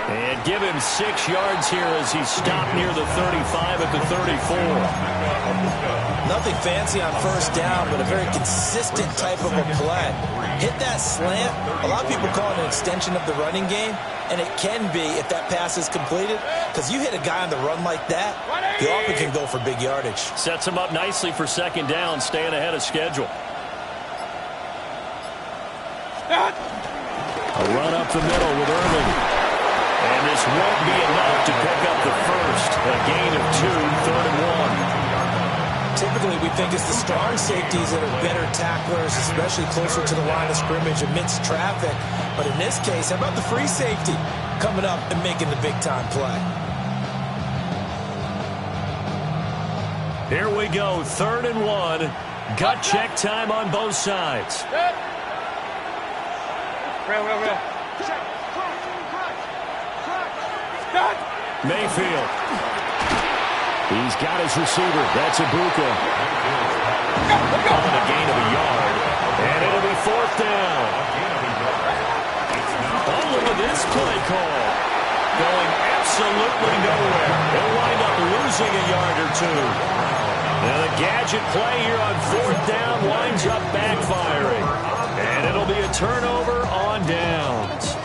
And give him 6 yards here as he stopped near the 35 at the 34. Nothing fancy on first down, but a very consistent type of a play. Hit that slant. A lot of people call it an extension of the running game, and it can be if that pass is completed, because you hit a guy on the run like that, you often can go for big yardage. Sets him up nicely for 2nd down, staying ahead of schedule. A run up the middle with Irving. And this won't be enough to pick up the first. A gain of 2, 3rd and 1. Typically, we think it's the strong safeties that are better tacklers, especially closer to the line of scrimmage amidst traffic. But in this case, how about the free safety coming up and making the big-time play? Here we go, 3rd and 1. Gut check time on both sides. Mayfield. He's got his receiver. That's Ibuka. On a gain of a yard. And it'll be 4th down. Oh, look at this play call. Going absolutely nowhere. He'll wind up losing a yard or 2. Now the gadget play here on 4th down winds up backfiring. And it'll be a turnover on downs.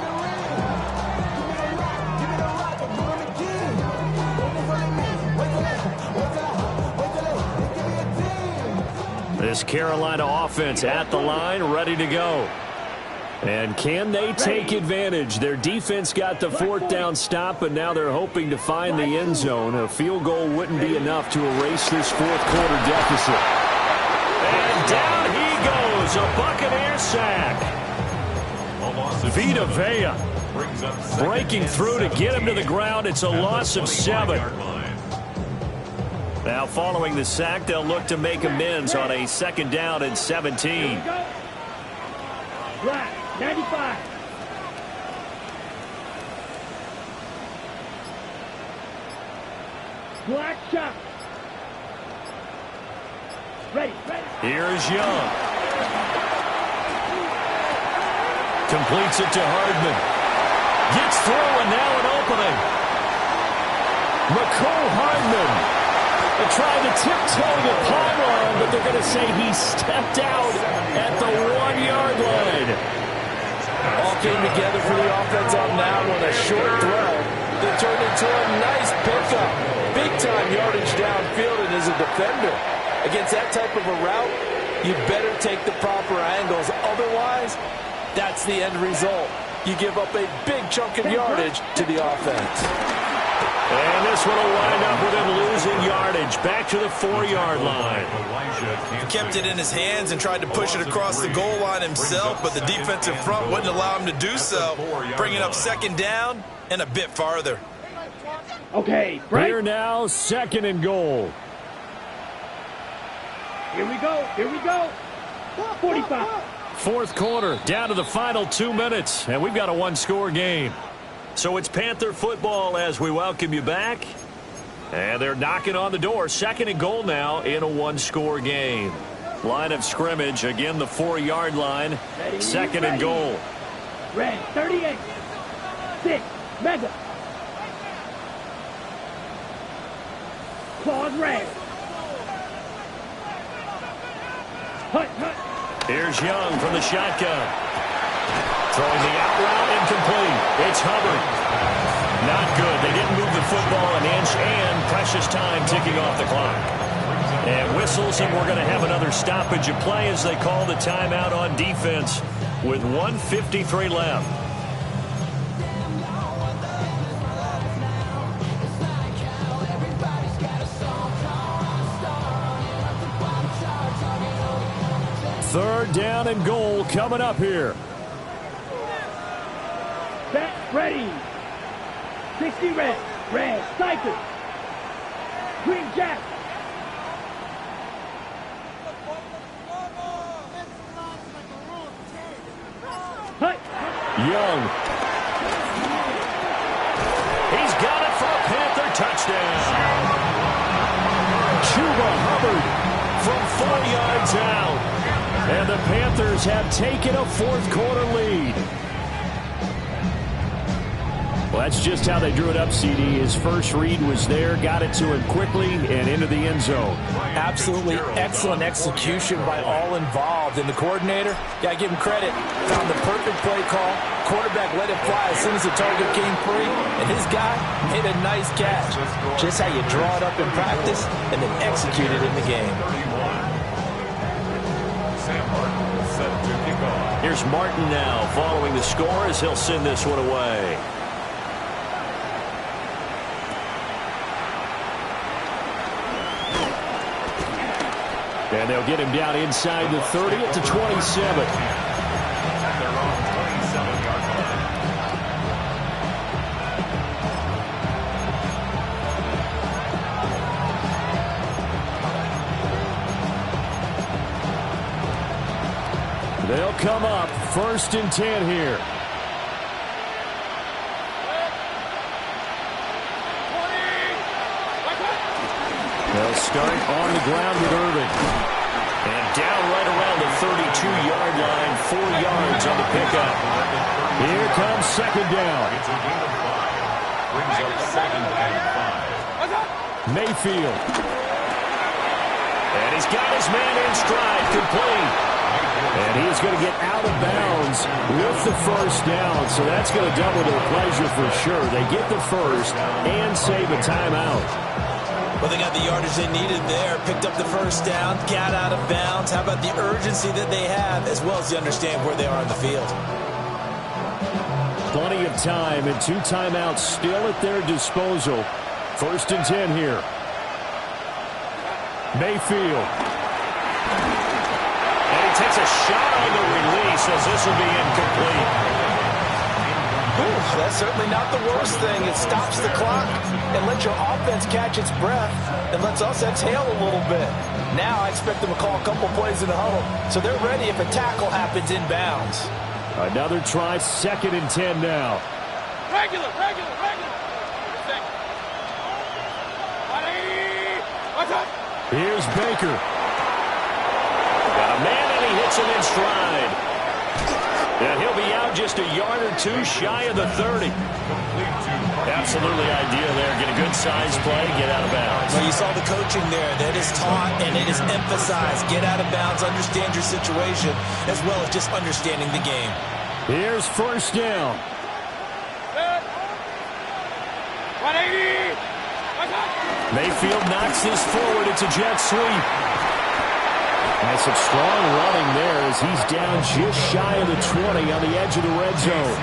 This Carolina offense at the line, ready to go. And can they take advantage? Their defense got the 4th down stop, but now they're hoping to find the end zone. A field goal wouldn't be enough to erase this 4th quarter deficit. And down he goes, a Buccaneer sack. Vita Vea breaking through to get him to the ground. It's a loss of 7. Now following the sack, they'll look to make amends on a 2nd down and 17. Black, 95. Black shot. Ready. Here's Young. Completes it to Hardman. Gets through and now an opening. Mecole Hardman. They're trying to tiptoe the pylon, but they're going to say he stepped out at the 1-yard line. All came together for the offense on that one. A short throw that turned into a nice pickup. Big-time yardage downfield, and as a defender, against that type of a route, you better take the proper angles. Otherwise, that's the end result. You give up a big chunk of yardage to the offense. And this one will wind up with him losing yardage. Back to the 4-yard line. He kept it in his hands and tried to push it across the goal line himself, but the defensive front wouldn't allow him to do so, bringing up 2nd down and a bit farther. Okay, break. Here now, 2nd and goal. Here we go. 45. 4th quarter, down to the final 2 minutes, and we've got a 1-score game. So it's Panther football as we welcome you back. And they're knocking on the door. 2nd and goal now in a 1-score game. Line of scrimmage, again the 4-yard line. 2nd and goal. Red, 38. 6, mega. Claws red. Hut. Here's Young from the shotgun. Throwing the out route, incomplete. It's Hubbard. Not good. They didn't move the football an inch, and precious time ticking off the clock. And whistles, and we're going to have another stoppage of play as they call the timeout on defense with 1:53 left. Third down and goal coming up here. Set, ready. 60 red. Red, cycle. Green jack. Hut. Young. He's got it for a Panther touchdown. Chuba Hubbard from 4 yards out. And the Panthers have taken a 4th quarter lead. Well, that's just how they drew it up, CD. His first read was there, got it to him quickly, and into the end zone. Absolutely excellent execution by all involved. And the coordinator, got to give him credit, found the perfect play call. Quarterback let it fly as soon as the target came free, and his guy made a nice catch. Just how you draw it up in practice and then execute it in the game. Here's Martin now following the score as he'll send this one away. And they'll get him down inside the 30 at the 27. They'll come up 1st and 10 here. They'll start on the ground with Irving. And down right around the 32-yard line, 4 yards on the pickup. Here comes 2nd down. Brings up 2nd and 5. Mayfield. And he's got his man in stride, complete. And he's going to get out of bounds with the 1st down, so that's going to double their pleasure for sure. They get the 1st and save a timeout. Well, they got the yardage they needed there, picked up the 1st down, got out of bounds. How about the urgency that they have, as well as they understand where they are on the field? Plenty of time and 2 timeouts still at their disposal. 1st and 10 here. Mayfield. And he takes a shot on the release as this will be incomplete. Ooh, that's certainly not the worst thing. It stops the clock and lets your offense catch its breath and lets us exhale a little bit. Now I expect them to call a couple plays in the huddle, so they're ready if a tackle happens inbounds. Another try, 2nd and 10 now. Regular. Here's Baker. Got a man, and he hits him in stride. And he'll be out just a yard or two shy of the 30. Absolutely ideal there. Get a good size play, get out of bounds. Well, you saw the coaching there. That is taught and it is emphasized. Get out of bounds, understand your situation, as well as just understanding the game. Here's 1st down. 180. Mayfield knocks this forward. It's a jet sweep. And some strong running there as he's down just shy of the 20 on the edge of the red zone.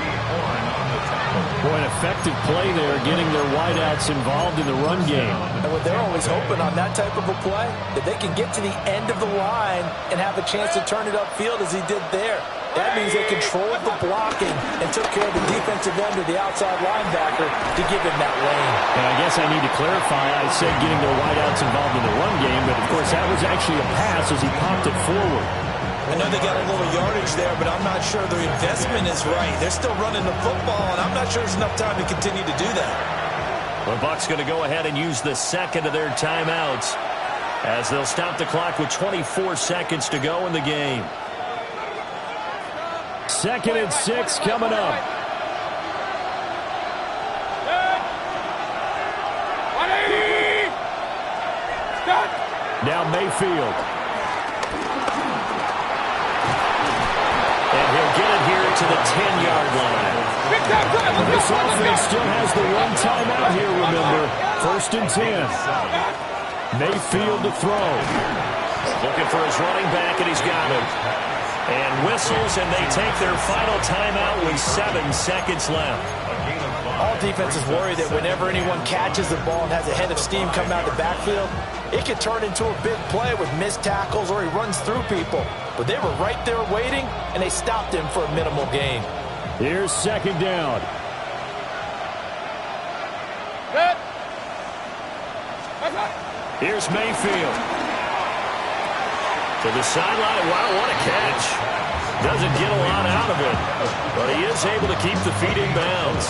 Boy, an effective play there, getting their wideouts involved in the run game. And what they're always hoping on that type of a play, that they can get to the end of the line and have a chance to turn it upfield as he did there. That means they controlled the blocking and took care of the defensive end of the outside linebacker to give him that lane. And I guess I need to clarify, I said getting their wideouts involved in the run game, but of course that was actually a pass as he popped it forward. I know they got a little yardage there, but I'm not sure their investment is right. They're still running the football, and I'm not sure there's enough time to continue to do that. The Bucs going to go ahead and use the 2nd of their timeouts as they'll stop the clock with 24 seconds to go in the game. 2nd and 6 coming up. Now Mayfield. And he'll get it here to the 10-yard line. This offense still has the one timeout here, remember. 1st and 10. Mayfield to throw. Looking for his running back, and he's got him. And whistles, and they take their final timeout with 7 seconds left. All defenses worry that whenever anyone catches the ball and has a head of steam coming out of the backfield, it can turn into a big play with missed tackles or he runs through people. But they were right there waiting, and they stopped him for a minimal gain. Here's 2nd down. Here's Mayfield. To the sideline. Wow, what a catch. Doesn't get a lot out of it, but he is able to keep the feet in bounds.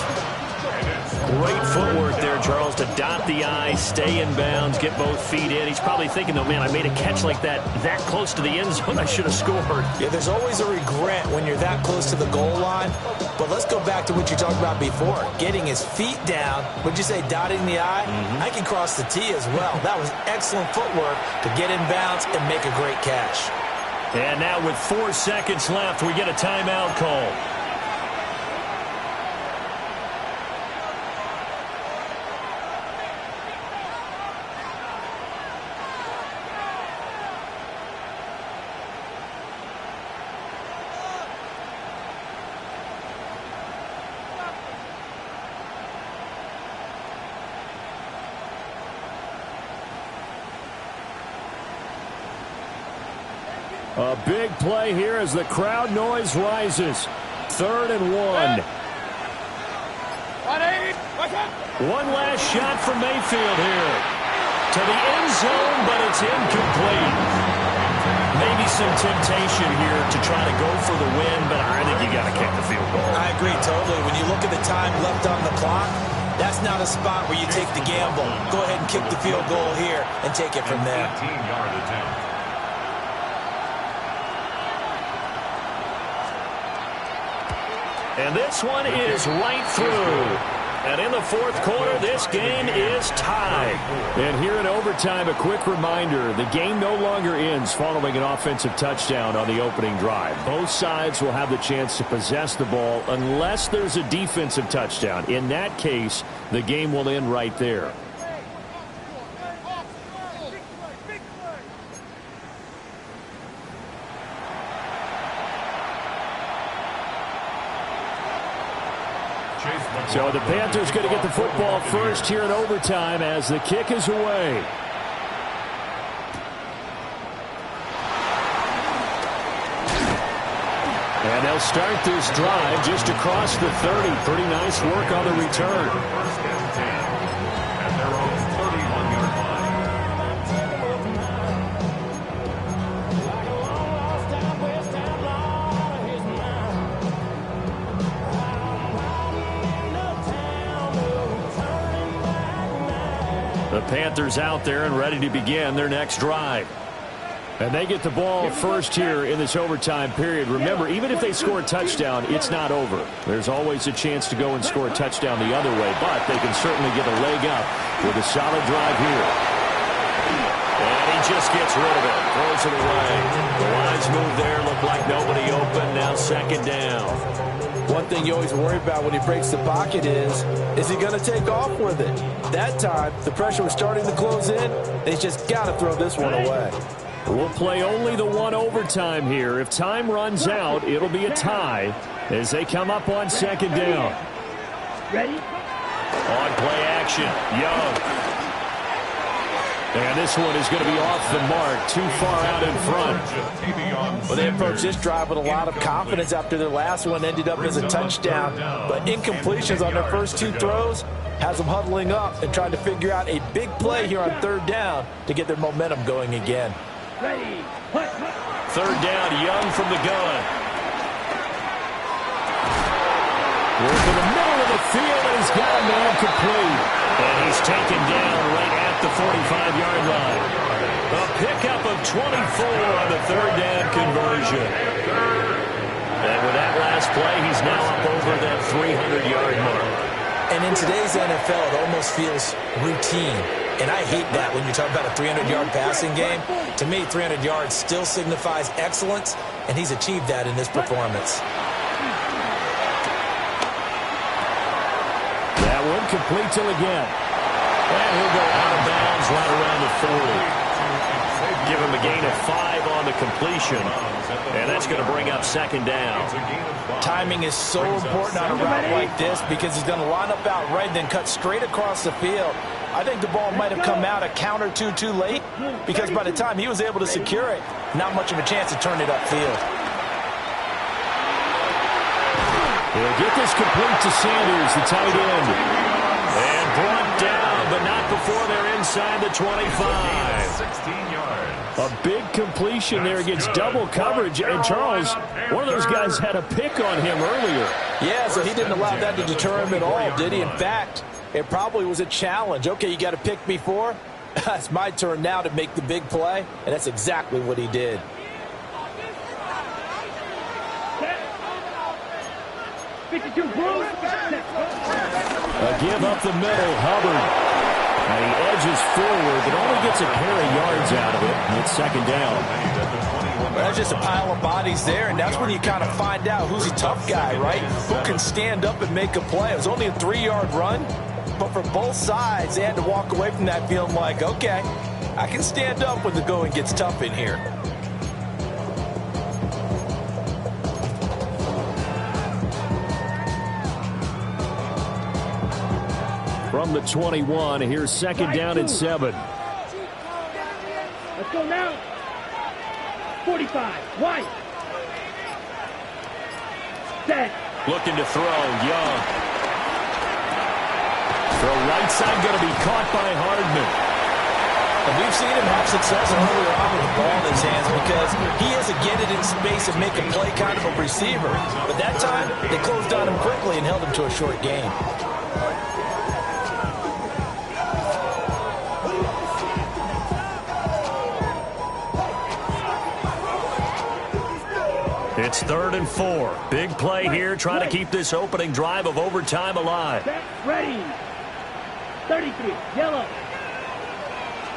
Great footwork there, Charles, to dot the I, stay in bounds, get both feet in. He's probably thinking, though, man, I made a catch like that close to the end zone. I should have scored. Yeah, there's always a regret when you're that close to the goal line. But let's go back to what you talked about before. Getting his feet down. Would you say dotting the I? I can cross the T as well. That was excellent footwork to get in bounds and make a great catch. And now with 4 seconds left, we get a timeout call. A big play here as the crowd noise rises. 3rd and 1. One last shot from Mayfield here. To the end zone, but it's incomplete. Maybe some temptation here to try to go for the win, but I think you got to kick the field goal. I agree totally. When you look at the time left on the clock, that's not a spot where you take the gamble. Go ahead and kick the field goal here and take it from there. 18-yard attempt. And this one is right through. And in the 4th quarter, this game is tied. And here in overtime, a quick reminder, the game no longer ends following an offensive touchdown on the opening drive. Both sides will have the chance to possess the ball unless there's a defensive touchdown. In that case, the game will end right there. So the Panthers going to get the football first here in overtime as the kick is away. And And they'll start this drive just across the 30. Pretty nice work on the return. First and 10 at their own 31-yard line. The Panthers out there and ready to begin their next drive. And they get the ball first here in this overtime period. Remember, even if they score a touchdown, it's not over. There's always a chance to go and score a touchdown the other way, but they can certainly get a leg up with a solid drive here. And he just gets rid of it, throws it away. The lines move there, look like nobody open. Now second down. One thing you always worry about when he breaks the pocket is he going to take off with it? That time, the pressure was starting to close in. They just got to throw this one away. We'll play only the one overtime here. If time runs out, it'll be a tie as they come up on second down. Ready? On play action, Young. And this one is going to be off the mark, too far out in front. Well, they approached this drive with a lot of confidence after their last one ended up as a touchdown. But incompletions on their first two throws has them huddling up and trying to figure out a big play here on third down to get their momentum going again. Ready. Third down, Young from the gun. Work in the middle of the field, and he's got a man complete. And he's taken down right at the 45-yard line. A pickup of 24 on the third down conversion. And with that last play, he's now up over that 300-yard mark. And in today's NFL, it almost feels routine. And I hate that when you talk about a 300-yard passing game. To me, 300 yards still signifies excellence, and he's achieved that in this performance. That one complete till again. And he'll go out of bounds right around the 40. Give him a gain of 5 on the completion. And that's going to bring up second down. Timing is so important on a route like this because he's going to line up out right and then cut straight across the field. I think the ball might have come out a count or two too late because by the time he was able to secure it, not much of a chance to turn it upfield. He'll get this complete to Sanders, the tight end. And brought down, but not before they're inside the 25. 16 yards. A big completion there against double coverage. And Charles, one of those guys had a pick on him earlier. Yeah, so he didn't allow that to deter him at all, did he? In fact, it probably was a challenge. Okay, you got to pick me for? It's my turn now to make the big play, and that's exactly what he did. A give up the middle, Hubbard. And he edges forward, but only gets a pair of yards out of it. And it's second down. Well, that's just a pile of bodies there, and that's when you kind of find out who's a tough guy, right? Who can stand up and make a play. It was only a 3-yard run, but for both sides, they had to walk away from that feeling like, okay, I can stand up when the going gets tough in here. From the 21, here's second down and 7. Let's go now. 45. White. Set. Looking to throw, Young. The right side going to be caught by Hardman. And we've seen him have success earlier on with the ball in his hands because he has to get it in space and make a play kind of a receiver. But that time, they closed on him quickly and held him to a short gain. It's 3rd and 4. Big play here, trying to keep this opening drive of overtime alive. Set. Ready. 33. Yellow.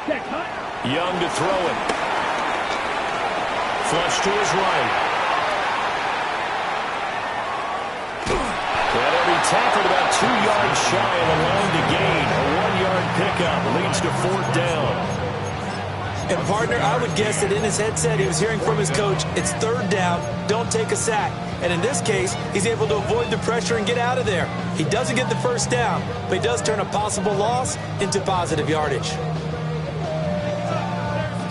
Set. Hot. Young to throw it. Flush to his right. And he'll be tackled about 2 yards shy of the line to gain. A 1-yard pickup leads to 4th down. And, partner, I would guess that in his headset he was hearing from his coach, it's 3rd down, don't take a sack. And in this case, he's able to avoid the pressure and get out of there. He doesn't get the first down, but he does turn a possible loss into positive yardage.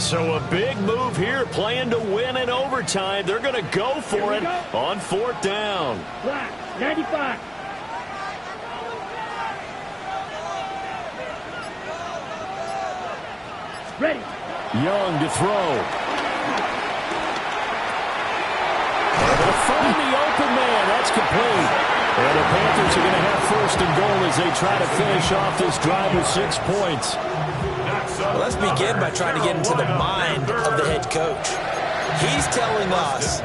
So a big move here, playing to win in overtime. They're going to go for it on 4th down. Black, 95. Ready. Young to throw. They're going to find the open man. That's complete. And the Panthers are going to have 1st and goal as they try to finish off this drive with 6 points. Well, let's begin by trying to get into the mind of the head coach. He's telling us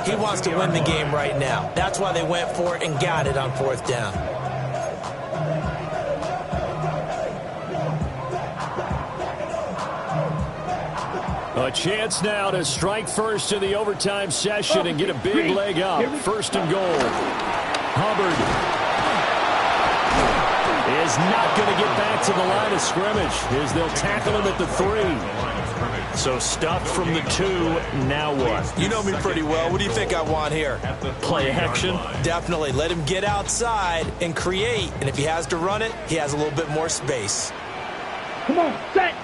he wants to win the game right now. That's why they went for it and got it on 4th down. A chance now to strike first in the overtime session and get a big leg up. 1st and goal. Hubbard is not going to get back to the line of scrimmage as they'll tackle him at the 3. So stuffed from the 2, now what? You know me pretty well. What do you think I want here? Play action? Definitely. Let him get outside and create. And if he has to run it, he has a little bit more space. Come on, set.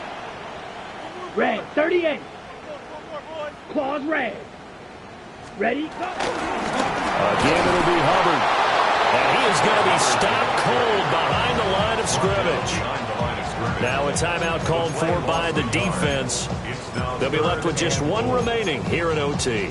Red, 38. Claws red. Ready, go. Again, it'll be Hubbard. And he is going to be stopped cold behind the line of scrimmage. Now a timeout called for by the defense. They'll be left with just 1 remaining here in OT.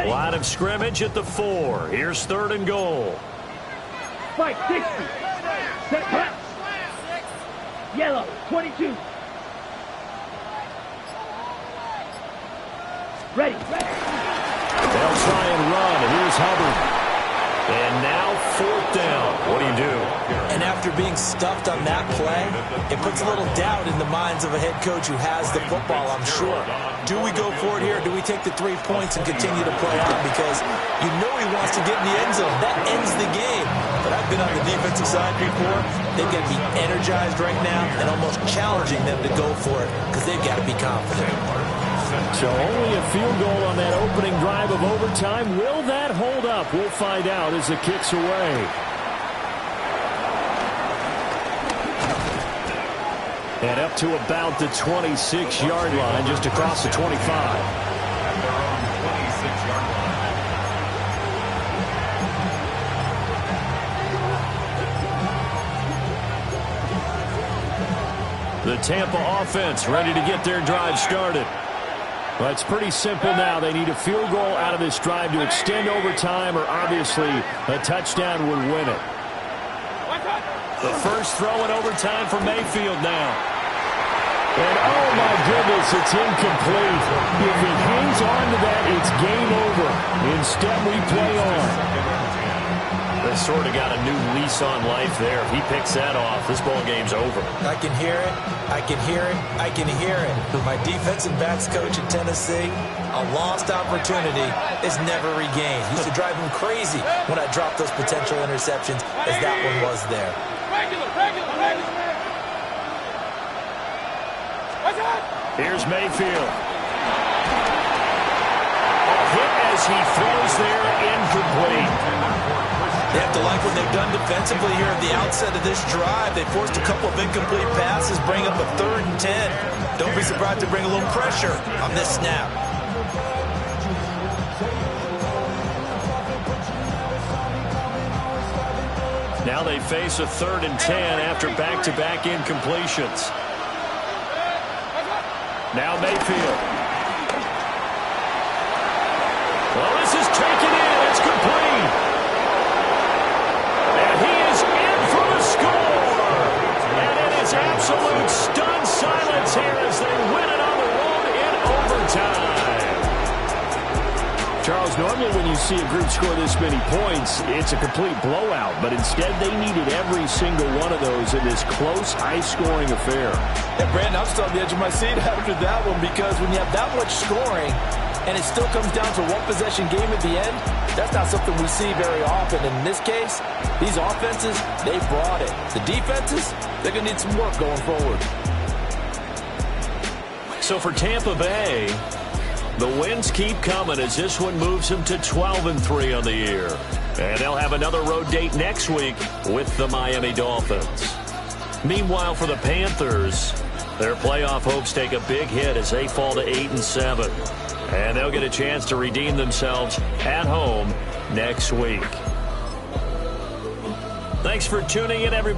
Line of scrimmage at the 4. Here's 3rd and goal. Spike, 60. Set, black. Yellow, 22. Ready. They'll try and run, and here's Hubbard. And now 4th down. What do you do? And after being stuffed on that play, it puts a little doubt in the minds of a head coach who has the football, I'm sure. Do we go for it here, or do we take the 3 points and continue to play on? Because you know he wants to get in the end zone. That ends the game. But I've been on the defensive side before. They've got to be energized right now and almost challenging them to go for it because they've got to be confident. So only a field goal on that opening drive of overtime. Will that hold up? We'll find out as it kicks away. And up to about the 26-yard line, just across the 25. The Tampa offense ready to get their drive started. Well, it's pretty simple now. They need a field goal out of this drive to extend overtime, or obviously a touchdown would win it. The first throw in overtime for Mayfield now. And oh my goodness, it's incomplete. If he hangs on to that, it's game over. Instead, we play on. They sort of got a new lease on life there. If he picks that off, this ball game's over. I can hear it. I can hear it. I can hear it. My defensive backs coach at Tennessee, a lost opportunity is never regained. Used to drive him crazy when I dropped those potential interceptions, as that one was there. Regular. Here's Mayfield. A hit as he throws there, incomplete. They have to like what they've done defensively here at the outset of this drive. They forced a couple of incomplete passes, bring up a 3rd and 10. Don't be surprised to bring a little pressure on this snap. Now they face a 3rd and 10 after back-to-back incompletions. Now Mayfield. Well, this is taken in. It's complete. And he is in for the score. And it is absolute stunned silence here as they win it on the road in overtime. Charles, normally when you see a group score this many points, it's a complete blowout. But instead, they needed every single one of those in this close, high-scoring affair. Yeah, Brandon, I'm still on the edge of my seat after that one because when you have that much scoring and it still comes down to one possession game at the end, that's not something we see very often. And in this case, these offenses, they brought it. The defenses, they're going to need some work going forward. So for Tampa Bay, the wins keep coming as this one moves them to 12-3 on the year. And they'll have another road date next week with the Miami Dolphins. Meanwhile, for the Panthers, their playoff hopes take a big hit as they fall to 8-7. And they'll get a chance to redeem themselves at home next week. Thanks for tuning in, everybody.